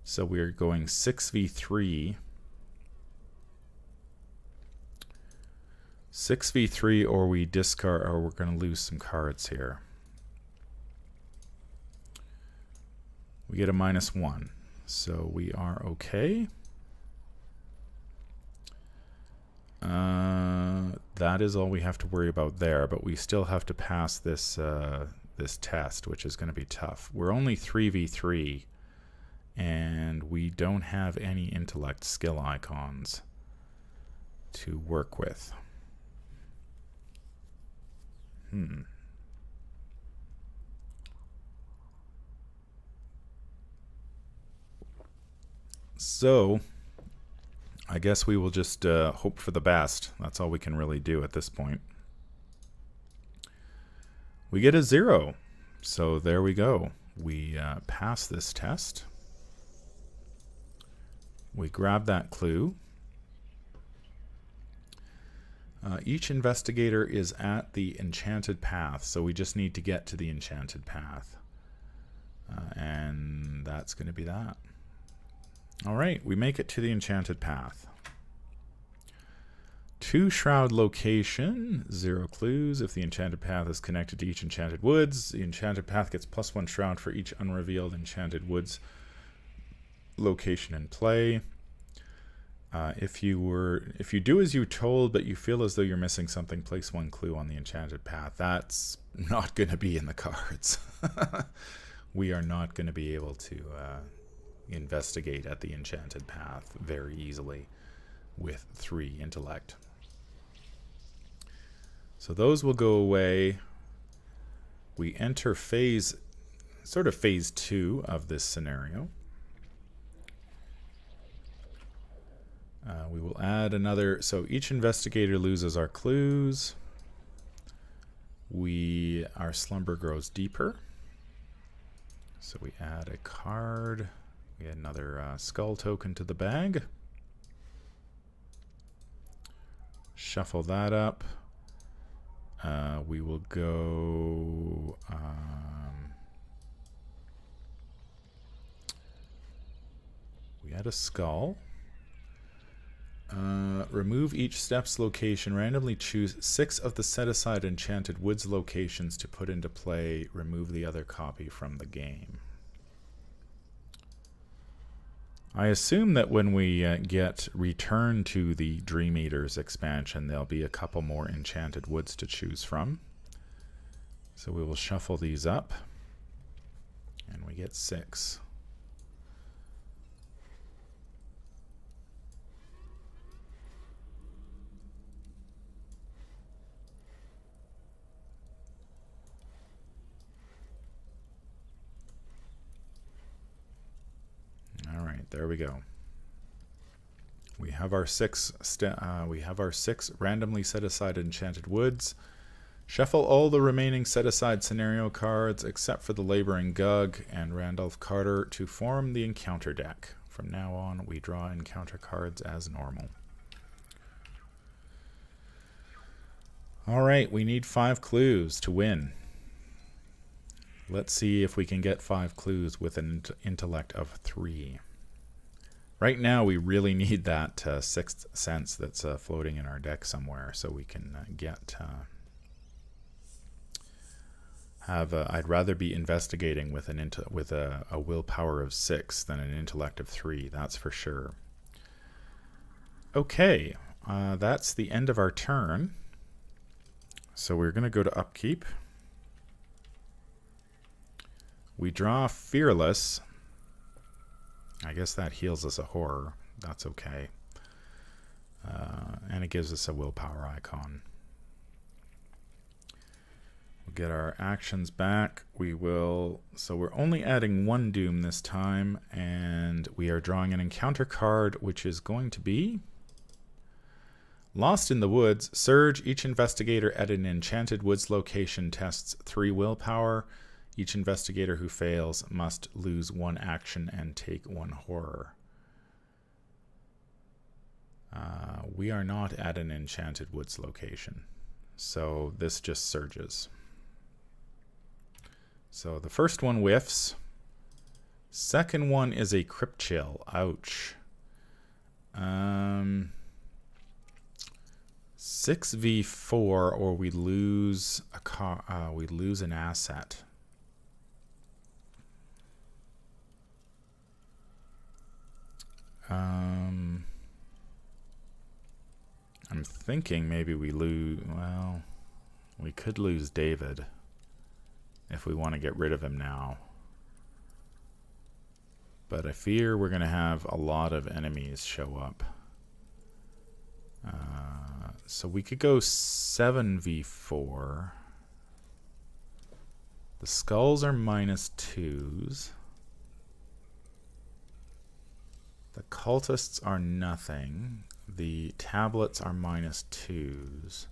S1: So we are going 6v3. 6v3, or we discard, or we're going to lose some cards here. We get a -1, so we are okay. That is all we have to worry about there, but we still have to pass this this test, which is going to be tough. We're only 3v3, and we don't have any intellect skill icons to work with. So I guess we will just hope for the best. That's all we can really do at this point. We get a 0. So there we go. We pass this test. We grab that clue. Each investigator is at the Enchanted Path, so we just need to get to the Enchanted Path. And that's going to be that. Alright, we make it to the Enchanted Path. 2 shroud location, 0 clues. If the Enchanted Path is connected to each Enchanted Woods, the Enchanted Path gets +1 shroud for each unrevealed Enchanted Woods location in play. If you do as you're told, but you feel as though you're missing something, place 1 clue on the Enchanted Path. That's not going to be in the cards. We are not going to be able to investigate at the Enchanted Path very easily with 3 intellect. So those will go away. We enter phase 2 of this scenario. We will add another, so each investigator loses our clues. Our slumber grows deeper. So we add a card. We add another skull token to the bag. Shuffle that up. We will go... we add a skull. Remove each step's location. Randomly choose 6 of the set-aside Enchanted Woods locations to put into play. Remove the other copy from the game. I assume that when we get Return to the Dream Eaters expansion, there'll be a couple more Enchanted Woods to choose from. So we will shuffle these up. And we get 6. There we go. We have our six randomly set aside enchanted woods. Shuffle all the remaining set aside scenario cards except for the Laboring Gug and Randolph Carter to form the encounter deck. From now on, we draw encounter cards as normal. Alright, we need 5 clues to win. Let's see if we can get 5 clues with an intellect of 3. Right now, we really need that sixth sense that's floating in our deck somewhere, so we can get... I'd rather be investigating with a willpower of 6 than an intellect of 3. That's for sure. Okay, that's the end of our turn. So we're going to go to Upkeep. We draw Fearless. I guess that heals us a horror. That's okay. And it gives us a willpower icon. We'll get our actions back. So we're only adding 1 doom this time, and we are drawing an encounter card, which is going to be Lost in the Woods. Surge. Each investigator at an Enchanted Woods location tests 3 willpower. Each investigator who fails must lose 1 action and take 1 horror. We are not at an Enchanted Woods location, so this just surges. So the first one whiffs. Second one is a Crypt Chill. Ouch. 6v4, or we lose we lose an asset. I'm thinking maybe we lose. Well, we could lose David if we want to get rid of him now. But I fear we're going to have a lot of enemies show up. So we could go 7v4. The skulls are -2s. The cultists are nothing. The tablets are -2s.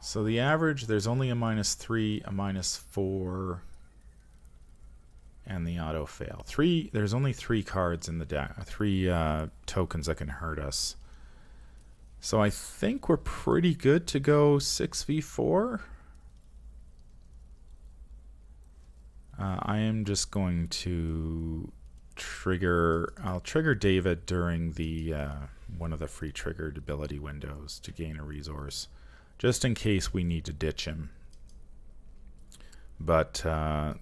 S1: So the average, there's only a -3, a -4, and the auto fail. There's only 3 cards in the deck, 3 tokens that can hurt us. So I think we're pretty good to go 6v4. I am just going to I'll trigger David during the one of the free triggered ability windows to gain a resource, just in case we need to ditch him. But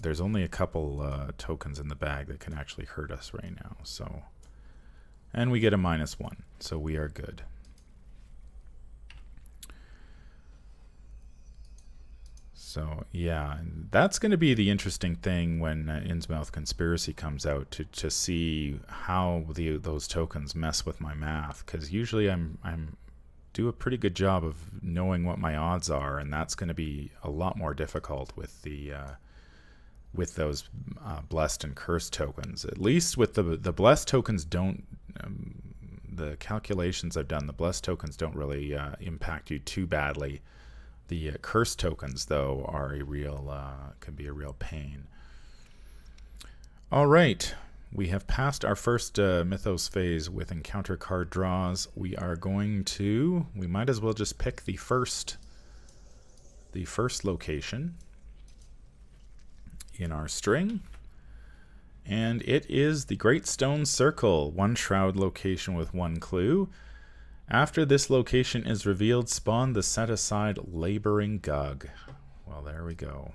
S1: there's only a couple tokens in the bag that can actually hurt us right now. So, and we get a -1, so we are good. So yeah, that's going to be the interesting thing when Innsmouth Conspiracy comes out, to see how those tokens mess with my math, because usually I'm do a pretty good job of knowing what my odds are, and that's going to be a lot more difficult with the with those blessed and cursed tokens. At least with the blessed tokens don't. The calculations I've done, the blessed tokens don't really impact you too badly. The curse tokens, though, are a real can be a real pain. All right, we have passed our first Mythos phase with encounter card draws. We are going to. We might as well just pick the first location in our string, and it is the Great Stone Circle, 1 shroud location with 1 clue. After this location is revealed, spawn the set-aside Laboring Gug. Well, there we go.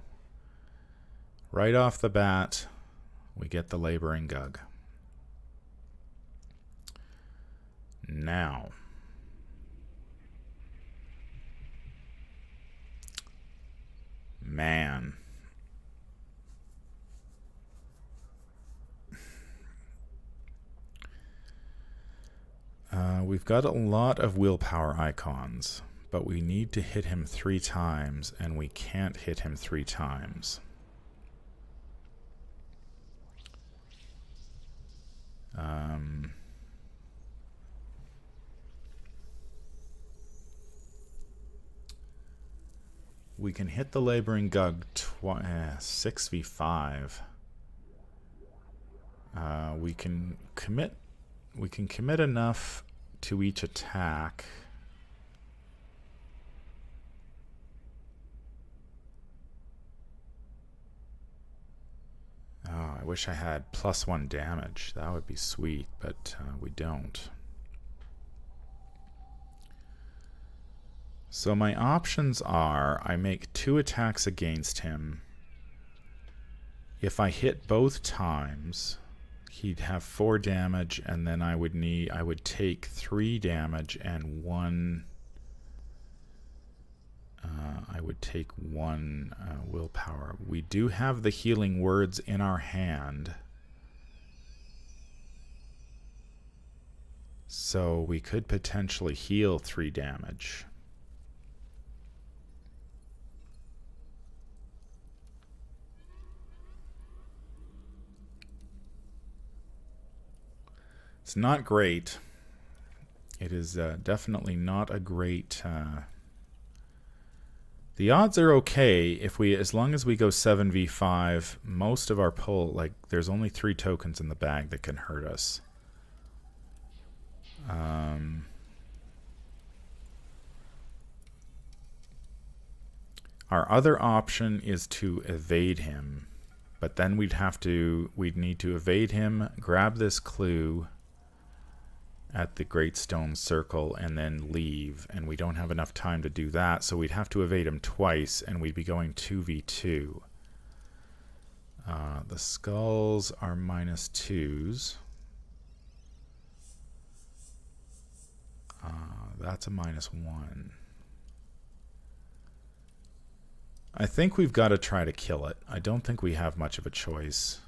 S1: Right off the bat, we get the Laboring Gug. Now, man. We've got a lot of willpower icons, but we need to hit him 3 times, and we can't hit him 3 times. we can hit the Laboring Gug 6v5. We can commit enough to each attack. Oh, I wish I had +1 damage. That would be sweet, but we don't. So my options are, I make 2 attacks against him. If I hit both times, he'd have 4 damage, and then I would take 3 damage and 1. I would take 1 willpower. We do have the healing words in our hand, so we could potentially heal 3 damage. It's not great. It is definitely not a great... The odds are okay if we, as long as we go 7v5. Most of our pull, like, there's only 3 tokens in the bag that can hurt us. Our other option is to evade him, but then we'd need to evade him, grab this clue at the Great Stone Circle, and then leave, and we don't have enough time to do that, so we'd have to evade him twice, and we'd be going 2v2. The skulls are -2s. That's a -1. I think we've got to try to kill it. I don't think we have much of a choice.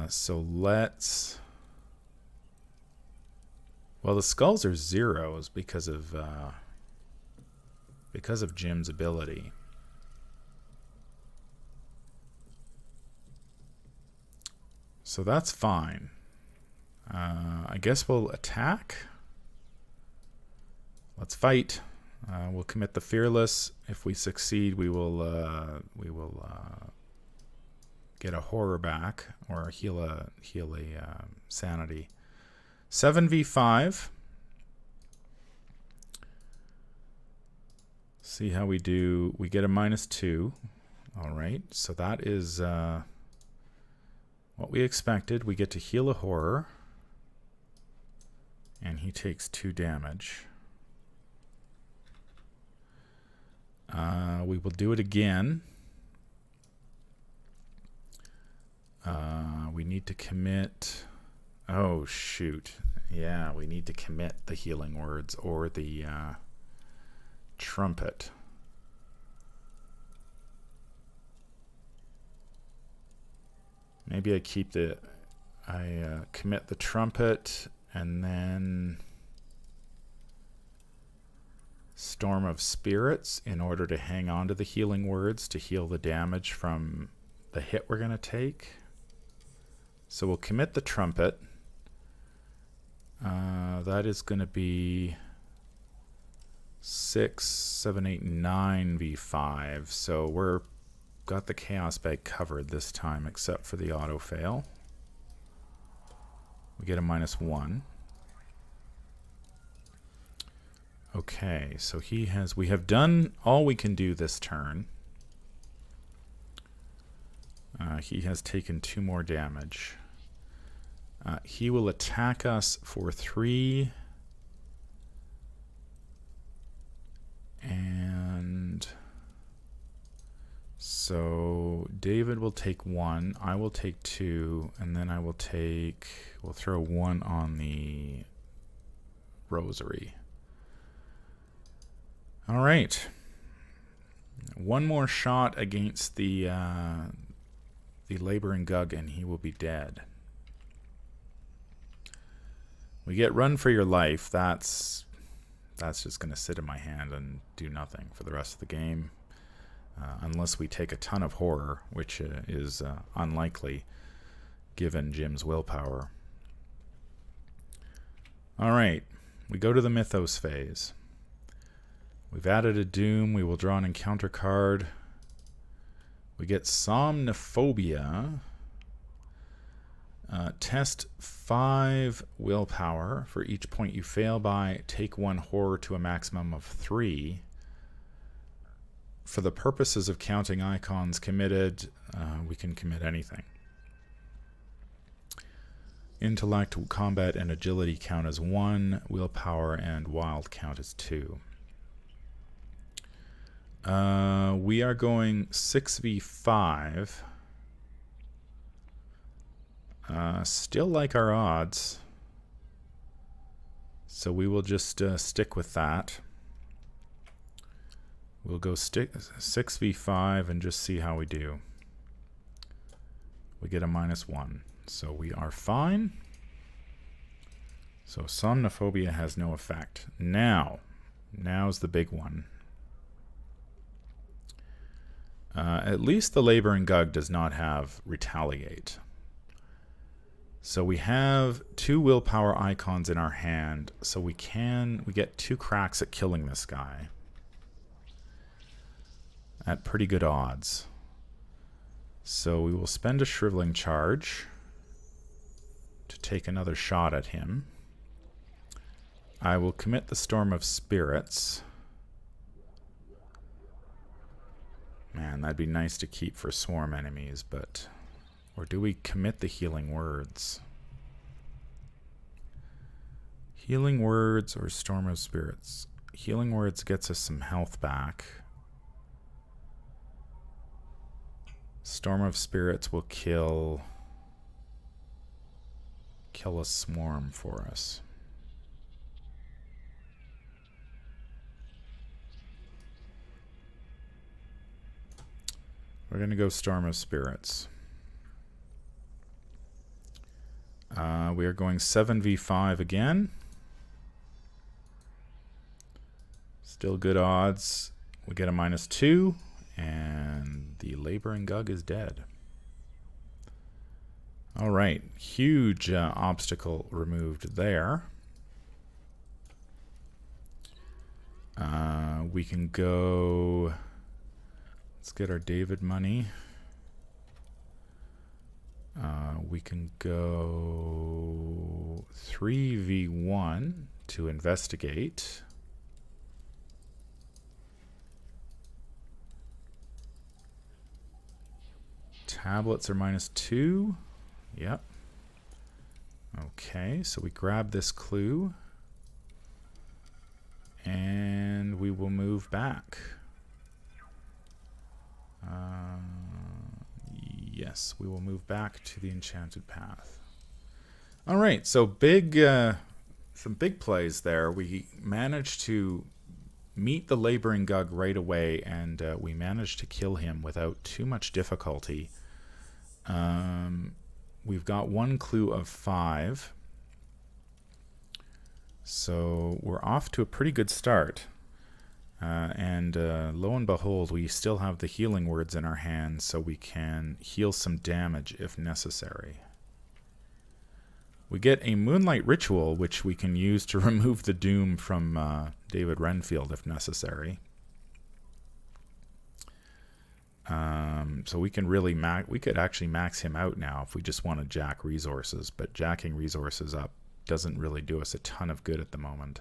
S1: So let's... Well, the skulls are 0s because of Jim's ability. So that's fine. I guess we'll attack. Let's fight. We'll commit the Fearless. If we succeed, we will get a horror back, or heal a sanity. 7v5. See how we do. We get a -2. All right, so that is what we expected. We get to heal a horror, and he takes 2 damage. We will do it again. We need to commit... Oh, shoot. Yeah, we need to commit the healing words or the trumpet. Maybe I commit the trumpet and then Storm of Spirits in order to hang on to the healing words to heal the damage from the hit we're going to take. So we'll commit the trumpet. That is going to be 6, 7, 8, 9 v5. So we're got the chaos bag covered this time, except for the auto fail. We get a -1. Okay, so we have done all we can do this turn. He has taken 2 more damage. He will attack us for 3. And so David will take 1, I will take 2, and then we'll throw 1 on the rosary. All right. 1 more shot against the Laboring Gug, and he will be dead. We get Run for Your Life. That's just going to sit in my hand and do nothing for the rest of the game. Unless we take a ton of horror, which is unlikely given Jim's willpower. All right. We go to the Mythos phase. We've added a Doom. We will draw an encounter card. We get Somnophobia. Test 5 willpower. For each point you fail by, take 1 horror to a maximum of 3. For the purposes of counting icons committed, we can commit anything. Intellect, combat, and agility count as 1. Willpower and wild count as 2. We are going 6v5. Still like our odds. So we will just stick with that. We'll go 6v5 and just see how we do. We get a -1. So we are fine. So Somnophobia has no effect. Now's the big one. At least the Laboring Gug does not have Retaliate. So we have 2 willpower icons in our hand, so we get 2 cracks at killing this guy. At pretty good odds. So we will spend a Shriveling Charge to take another shot at him. I will commit the Storm of Spirits. Man, that'd be nice to keep for swarm enemies, but... Or do we commit the Healing Words? Healing Words or Storm of Spirits? Healing Words gets us some health back. Storm of Spirits will kill a swarm for us. We're going to go Storm of Spirits. We are going 7v5 again. Still good odds. We get a -2, and the Laboring Gug is dead. Alright, huge obstacle removed there. We can go... Let's get our David money. We can go 3v1 to investigate. Tablets are -2. Yep. Okay, so we grab this clue. And we will move back. Yes, we will move back to the Enchanted Path. All right, so some big plays there. We managed to meet the Laboring Gug right away, and we managed to kill him without too much difficulty. We've got 1 clue of 5. So we're off to a pretty good start. And lo and behold, we still have the Healing Words in our hands, so we can heal some damage if necessary. We get a Moonlight Ritual, which we can use to remove the Doom from David Renfield if necessary. So we can really we could actually max him out now if we just want to jack resources, but jacking resources up doesn't really do us a ton of good at the moment.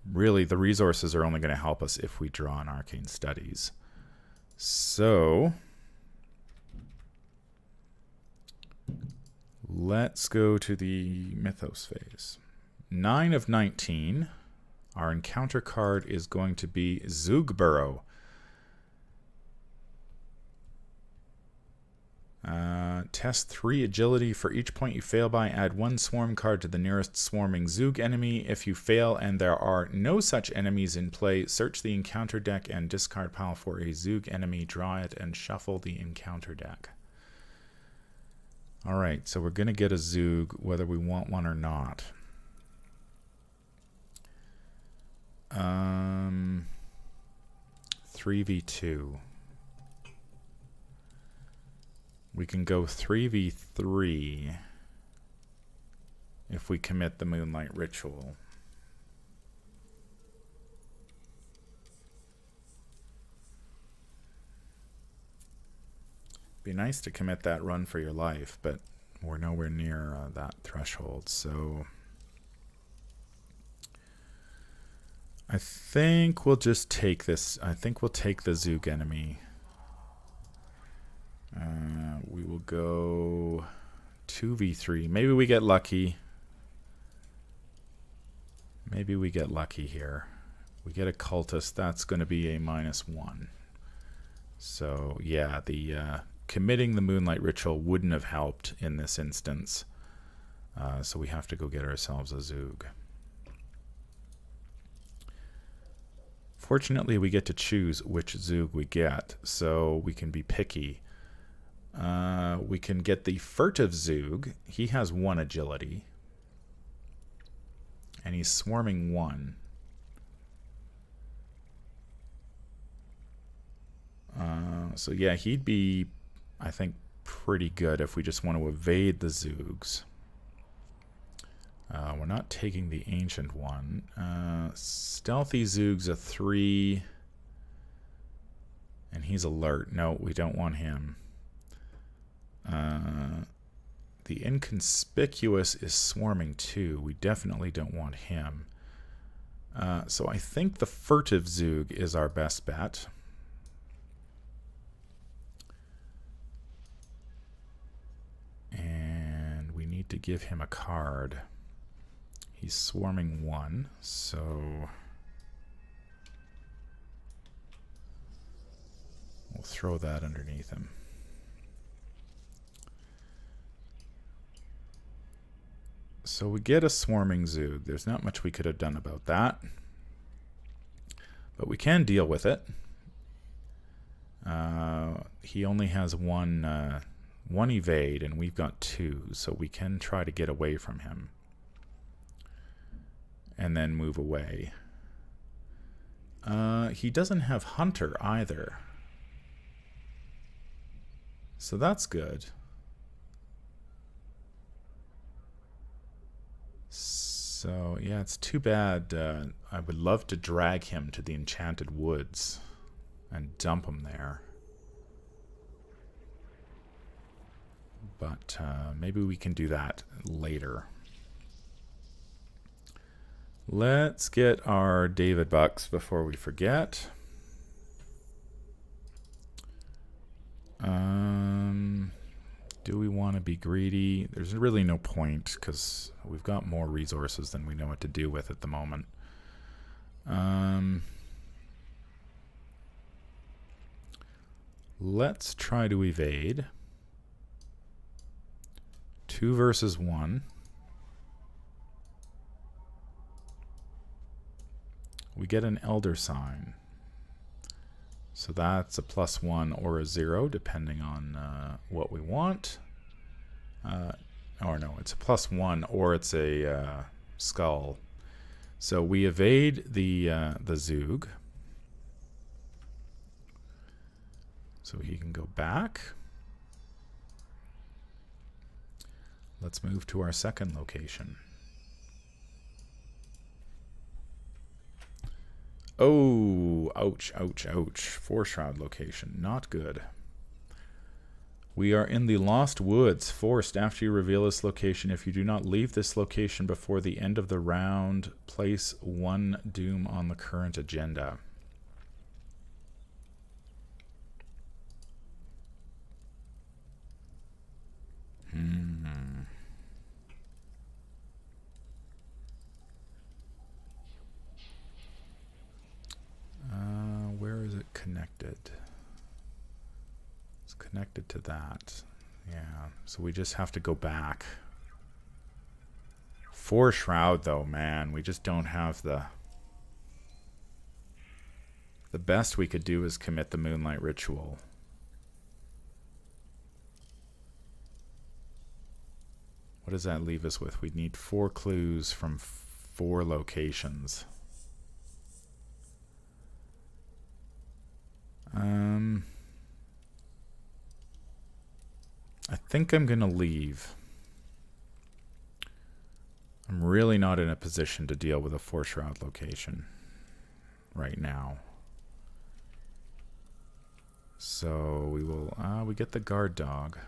S1: Really, the resources are only going to help us if we draw an Arcane Studies. So let's go to the Mythos phase. 9 of 19. Our encounter card is going to be Zoogburrow. Test 3 agility. For each point you fail by, add 1 swarm card to the nearest swarming Zoog enemy. If you fail and there are no such enemies in play, search the encounter deck and discard pile for a Zoog enemy, draw it, and shuffle the encounter deck. Alright, so we're going to get a Zoog whether we want one or not. 3v2. We can go 3v3 if we commit the Moonlight Ritual. Be nice to commit that run for your life, but we're nowhere near that threshold, so I think we'll just take this. I think we'll take the Zoog enemy. We will go 2v3. Maybe we get lucky. Maybe we get lucky here. We get a cultist. That's going to be a -1. So yeah, the committing the Moonlight Ritual wouldn't have helped in this instance. So we have to go get ourselves a Zoog. Fortunately, we get to choose which Zoog we get, so we can be picky. We can get the Furtive Zoog. He has 1 agility. And he's swarming 1. So yeah, he'd be, I think, pretty good if we just want to evade the Zoogs. We're not taking the Ancient one. Stealthy Zoog's a 3. And he's alert. No, we don't want him. The Inconspicuous is swarming 2. We definitely don't want him. So I think the Furtive Zoog is our best bet. And we need to give him a card. He's swarming 1, so we'll throw that underneath him. So we get a swarming Zoog. There's not much we could have done about that, but we can deal with it. He only has one evade, and we've got 2, so we can try to get away from him and then move away. He doesn't have Hunter either, so that's good. So yeah, it's too bad. I would love to drag him to the Enchanted Woods and dump him there. But maybe we can do that later. Let's get our David Bucks before we forget. Do we want to be greedy? There's really no point because we've got more resources than we know what to do with at the moment. Let's try to evade. 2 versus 1. We get an Elder Sign. So that's a +1 or a 0, depending on what we want. Or no, it's a +1 or it's a skull. So we evade the Zoog. So he can go back. Let's move to our second location. Oh, ouch, ouch, ouch. 4 Shroud location. Not good. We are in the Lost Woods. Forced after you reveal this location. If you do not leave this location before the end of the round, place 1 doom on the current agenda. Where is it connected? It's connected to that. Yeah, so we just have to go back. 4 Shroud though, man. We just don't have the best we could do is commit the Moonlight Ritual. What does that leave us with? We'd need 4 clues from 4 locations. I think I'm gonna leave. I'm really not in a position to deal with a 4 Shroud location right now. So we will, we get the guard dog.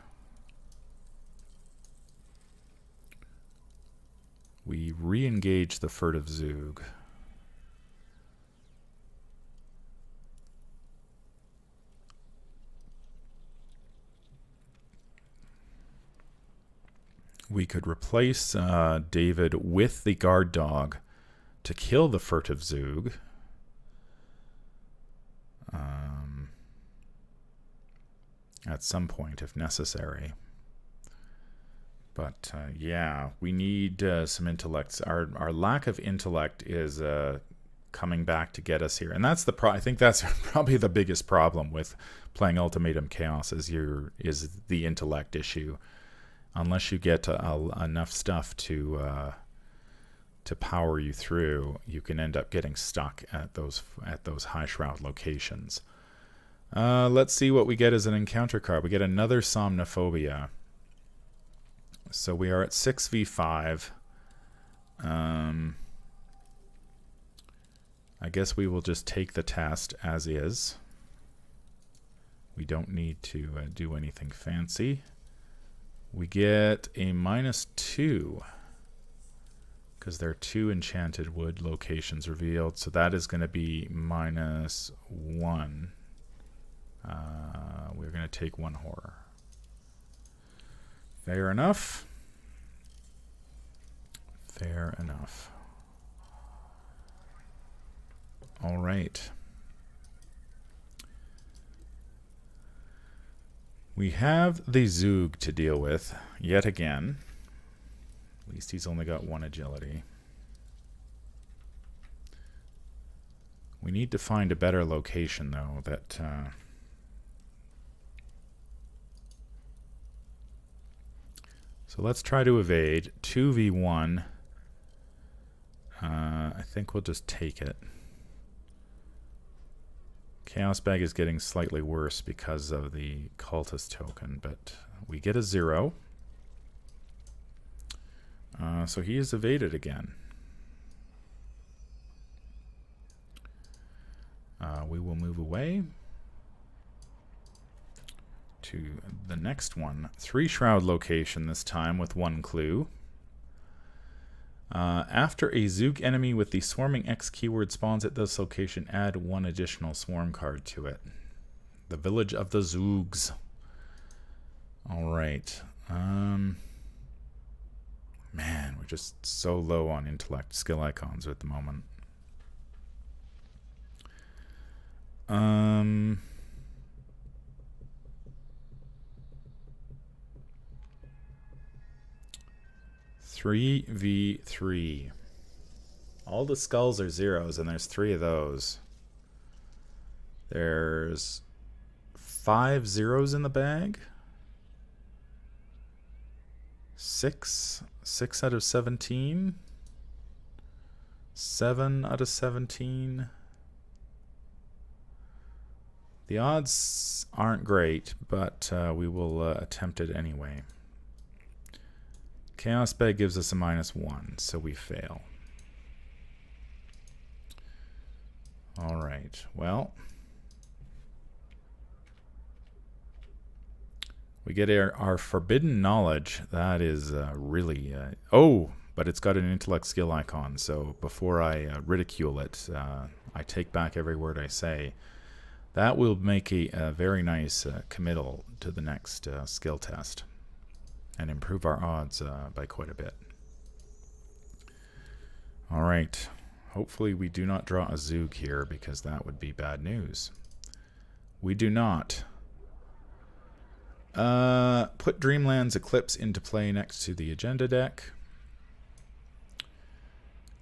S1: We re-engage the furtive Zoog. We could replace David with the guard dog to kill the furtive Zoog. At some point, if necessary. But yeah, we need some intellect. Our lack of intellect is coming back to get us here, and that's I think that's probably the biggest problem with playing Ultimatum Chaos is the intellect issue. Unless you get enough stuff to power you through, you can end up getting stuck at those high shroud locations. Let's see what we get as an encounter card. We get another Somnophobia. So we are at 6v5. I guess we will just take the test as is. We don't need to do anything fancy. We get a -2 because there are 2 enchanted wood locations revealed. So that is going to be -1. We're going to take 1 horror. Fair enough. Fair enough. All right. We have the Zoog to deal with yet again. At least he's only got 1 agility. We need to find a better location, though, that... So let's try to evade. 2v1. I think we'll just take it. Chaos Bag is getting slightly worse because of the cultist token, but we get a 0. So he is evaded again. We will move away to the next one. 3 shroud location this time with 1 clue. After a Zoog enemy with the swarming X keyword spawns at this location, add 1 additional swarm card to it. The Village of the Zoogs. Alright. Man, we're just so low on intellect skill icons at the moment. 3v3. All the skulls are 0s, and there's 3 of those. There's 5 0s in the bag. 6 out of 17. 7 out of 17. The odds aren't great, but we will attempt it anyway. Chaos Bag gives us a -1, so we fail. Alright, well. We get our Forbidden Knowledge. That is really... oh, but it's got an intellect skill icon, so before I ridicule it, I take back every word I say. That will make a very nice committal to the next skill test and improve our odds by quite a bit. Alright, hopefully we do not draw a Zoog here because that would be bad news. We do not. Put Dreamland's Eclipse into play next to the agenda deck.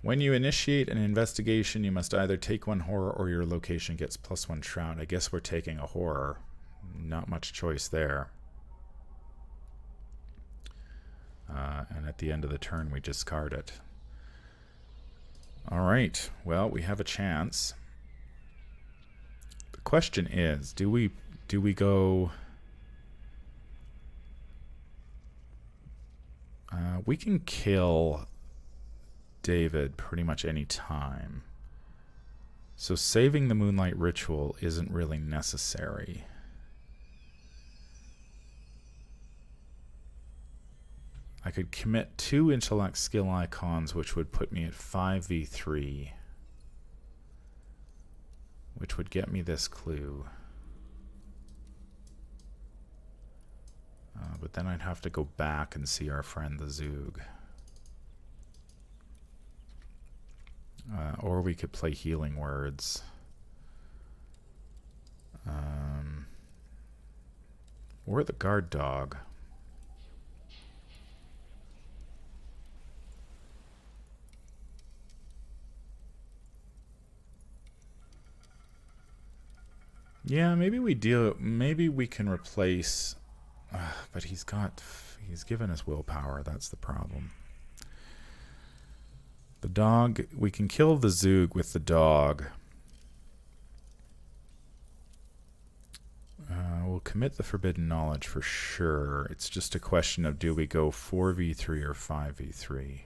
S1: When you initiate an investigation, you must either take 1 horror or your location gets +1 shroud. I guess we're taking a horror. Not much choice there. And at the end of the turn, we discard it. Alright, well, we have a chance. The question is, do we go... we can kill David pretty much any time. So saving the Moonlight Ritual isn't really necessary. I could commit 2 intellect skill icons, which would put me at 5v3, which would get me this clue. But then I'd have to go back and see our friend the Zoog. Or we could play Healing Words. Or the Guard Dog. Yeah, maybe we can replace... but he's given us willpower, that's the problem. The dog, we can kill the Zoog with the dog. We'll commit the Forbidden Knowledge for sure. It's just a question of, do we go 4v3 or 5v3?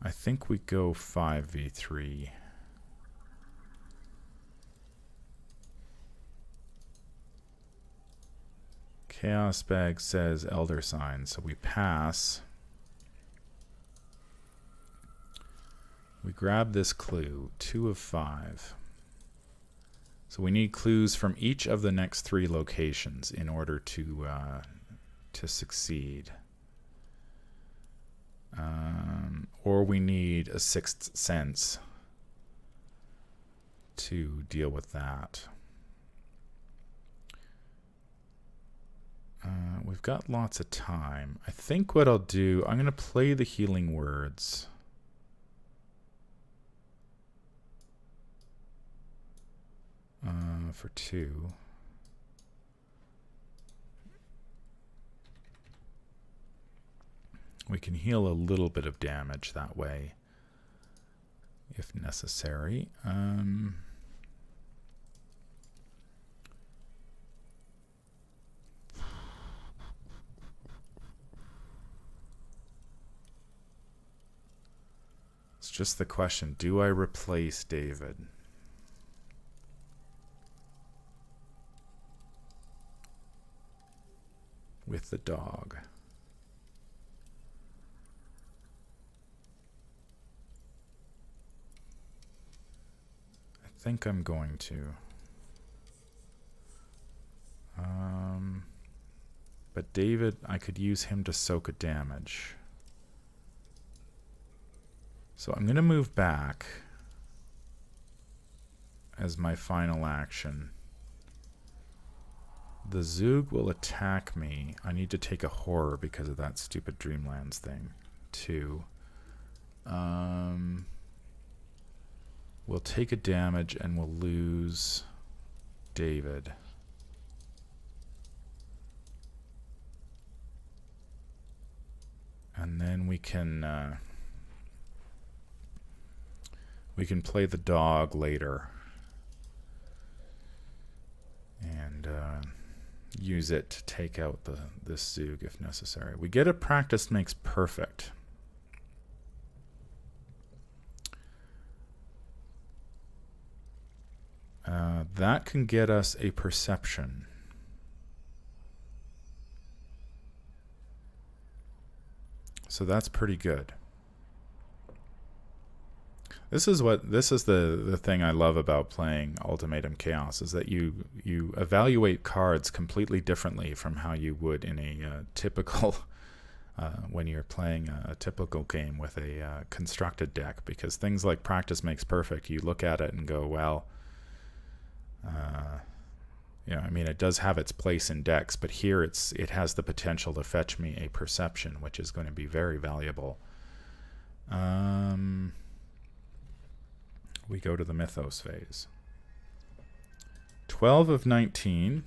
S1: I think we go 5v3. Chaos Bag says Elder Sign, so we pass. We grab this clue, 2 of 5. So we need clues from each of the next 3 locations in order to succeed. Or we need a 6th sense to deal with that. We've got lots of time. I think what I'll do, I'm going to play the Healing Words. For 2. We can heal a little bit of damage that way, if necessary. It's just the question, do I replace David? With the dog. I think I'm going to. But David, I could use him to soak a damage. So I'm going to move back as my final action. The Zoog will attack me. I need to take a horror because of that stupid Dreamlands thing. 2. We'll take a damage and we'll lose David. And then we can play the dog later. And use it to take out this Zoog if necessary. We get a practice makes perfect. That can get us a perception. So that's pretty good. This is the thing I love about playing Ultimatum Chaos, is that you evaluate cards completely differently from how you would in a typical when you're playing a typical game with a constructed deck, because things like practice makes perfect. You look at it and go, well, I mean, it does have its place in decks, but here it has the potential to fetch me a perception, which is going to be very valuable. We go to the Mythos phase. 12 of 19.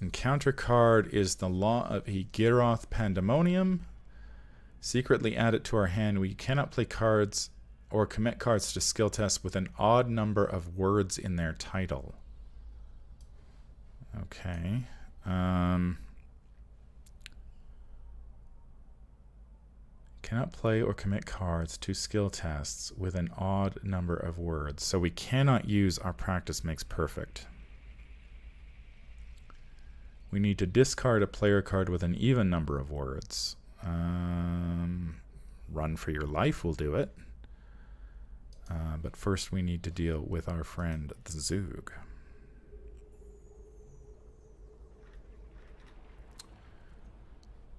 S1: Encounter card is the Law of Giroth Pandemonium. Secretly add it to our hand. We cannot play cards or commit cards to skill tests with an odd number of words in their title. Okay. Cannot play or commit cards to skill tests with an odd number of words. So we cannot use our practice makes perfect. We need to discard a player card with an even number of words. Run for your life will do it. But first we need to deal with our friend the Zoog.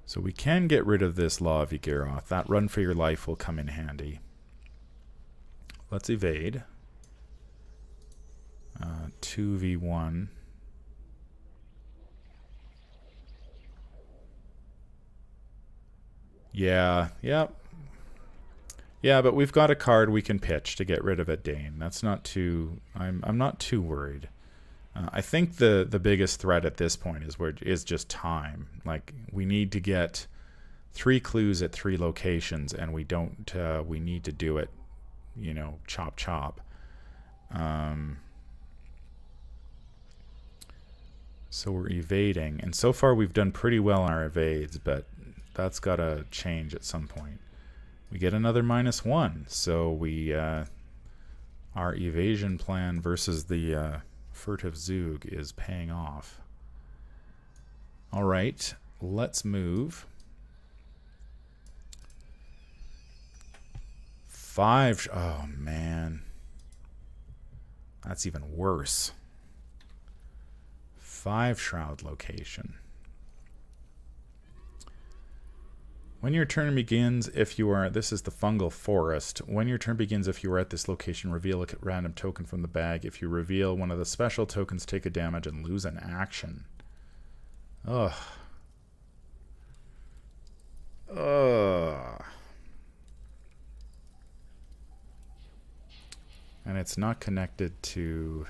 S1: So we can get rid of this Law of Yiggorath. That run for your life will come in handy. Let's evade. 2v1. Yeah, yep. Yeah, but we've got a card we can pitch to get rid of it, Dane. That's not too... I'm not too worried. I think the biggest threat at this point is just time. Like, we need to get 3 clues at 3 locations, and we don't... we need to do it, you know, chop chop. So we're evading, and so far we've done pretty well on our evades, but that's got to change at some point. We get another -1, so we our evasion plan versus the furtive Zoog is paying off. All right, let's move. 5. Oh man, that's even worse. 5 shroud location. When your turn begins, if you are... This is the fungal forest. When your turn begins, if you are at this location, reveal a random token from the bag. If you reveal one of the special tokens, take a damage and lose an action. Ugh. Ugh. And it's not connected to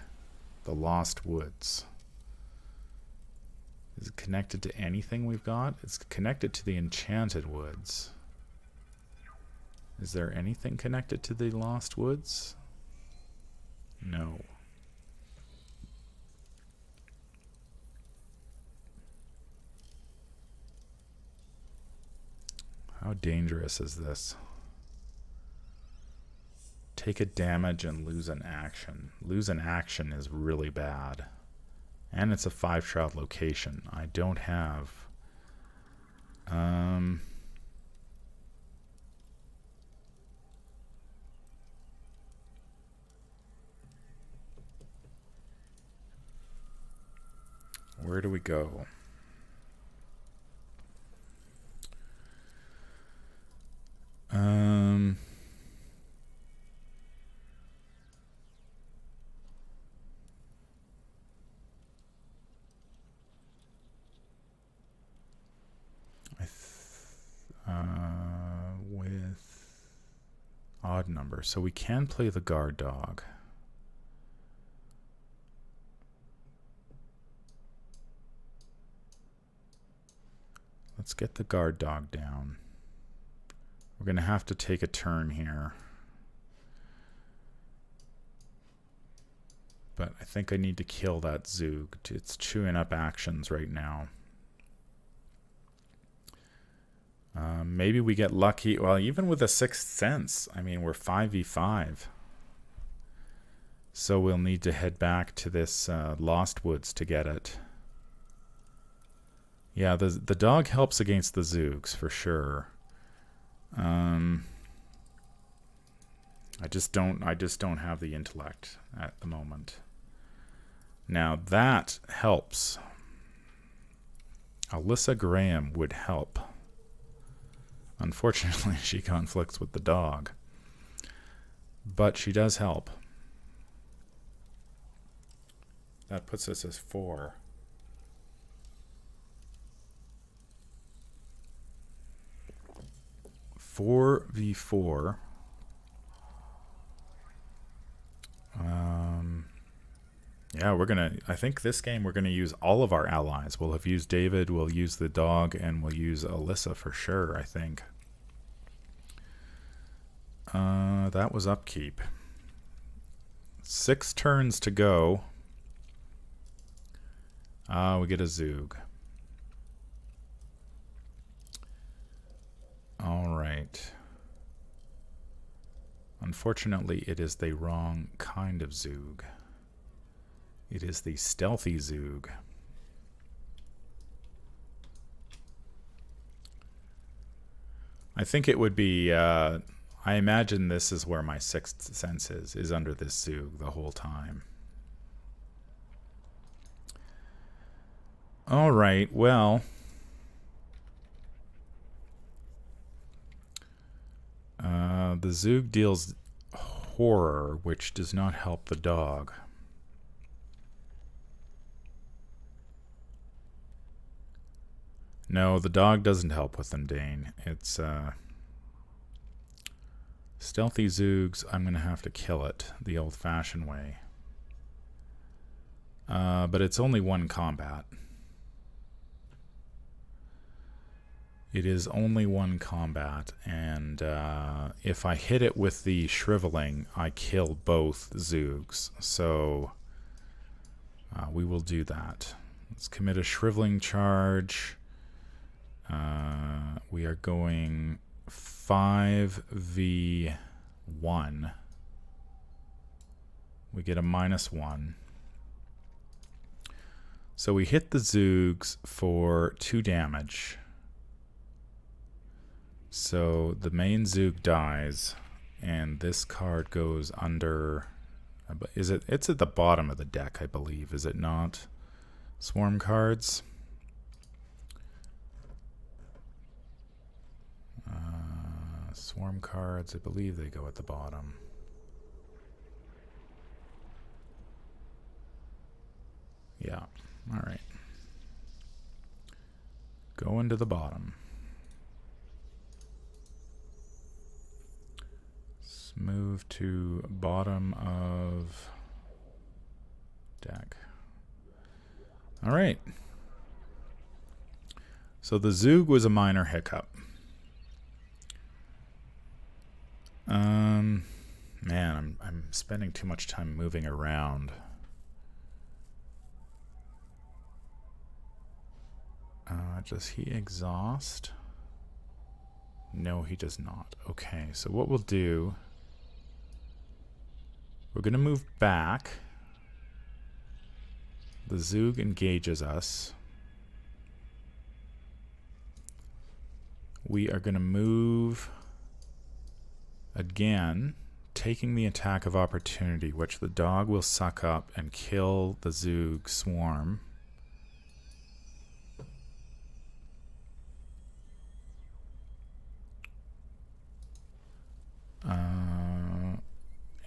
S1: the Lost Woods. Is it connected to anything we've got? It's connected to the Enchanted Woods. Is there anything connected to the Lost Woods? No. How dangerous is this? Take a damage and lose an action. Lose an action is really bad. And it's a 5 shroud location. I don't have... where do we go? With odd number, so we can play the guard dog. Let's get the guard dog down. We're gonna have to take a turn here, but I think I need to kill that Zoog. It's chewing up actions right now. Maybe we get lucky. Well, even with a 6th sense, I mean, we're 5v5. So we'll need to head back to this Lost Woods to get it. Yeah, the dog helps against the Zoogs for sure. I just don't have the intellect at the moment. Now that helps. Alyssa Graham would help. Unfortunately, she conflicts with the dog. But she does help. That puts us as 4. Four v 4. Yeah, we're gonna... I think this game we're gonna use all of our allies. We'll have used David, we'll use the dog, and we'll use Alyssa for sure, I think. That was Upkeep. 6 turns to go. We get a Zoog. Alright. Unfortunately, it is the wrong kind of Zoog. It is the stealthy Zoog. I think it would be, I imagine this is where my sixth sense is under this Zoog the whole time. Alright, well. The Zoog deals horror, which does not help the dog. No, the dog doesn't help with them, Dane. It's, stealthy Zoogs, I'm going to have to kill it the old-fashioned way. But it's only one combat. It is only one combat, and if I hit it with the Shriveling, I kill both Zoogs. So we will do that. Let's commit a Shriveling charge. We are going 5v1. We get a -1. So we hit the Zoogs for 2 damage. So the main Zoog dies, and this card goes under. It's at the bottom of the deck, I believe, is it not? Swarm cards. Swarm cards, I believe they go at the bottom. Yeah, alright. Go into the bottom. Let's move to bottom of deck. Alright. So the Zoog was a minor hiccup. Man, I'm spending too much time moving around. Does he exhaust? No, he does not. Okay, so what we'll do, we're going to move back. The Zoog engages us. We are going to move again, taking the attack of opportunity, which the dog will suck up and kill the Zoog swarm.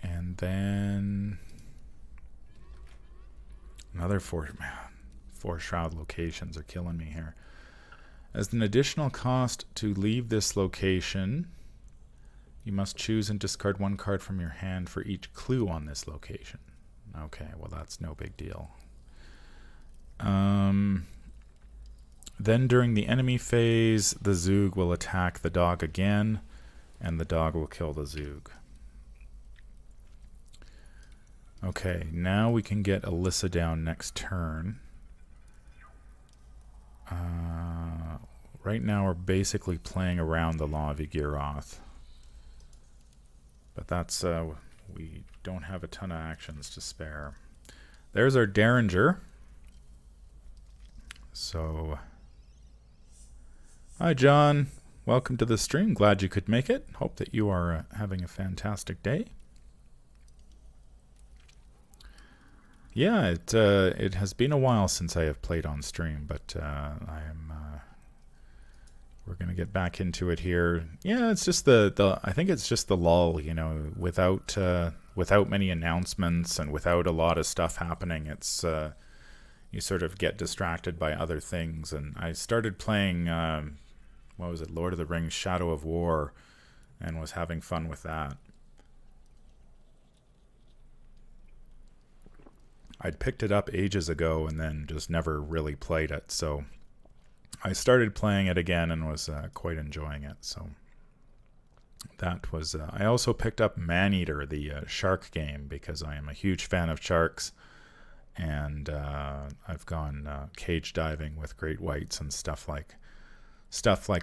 S1: And then another four shroud locations are killing me here. As an additional cost to leave this location, you must choose and discard 1 card from your hand for each clue on this location. Okay, well that's no big deal. Then during the enemy phase, the Zoog will attack the dog again, and the dog will kill the Zoog. Okay, now we can get Alyssa down next turn. Right now we're basically playing around the Law of Yigirath. But that's, we don't have a ton of actions to spare. There's our Derringer. So, hi John, welcome to the stream. Glad you could make it. Hope that you are having a fantastic day. Yeah, it has been a while since I have played on stream, but we're gonna get back into it here. Yeah, it's just I think it's just the lull, you know, without many announcements and without a lot of stuff happening. It's you sort of get distracted by other things. And I started playing what was it, Lord of the Rings: Shadow of War, and was having fun with that. I'd picked it up ages ago and then just never really played it. So I started playing it again and was quite enjoying it. So that was. I also picked up Maneater, the shark game, because I am a huge fan of sharks, and I've gone cage diving with great whites and stuff like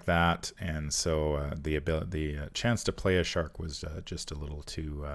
S1: that. And so the chance to play a shark was just a little too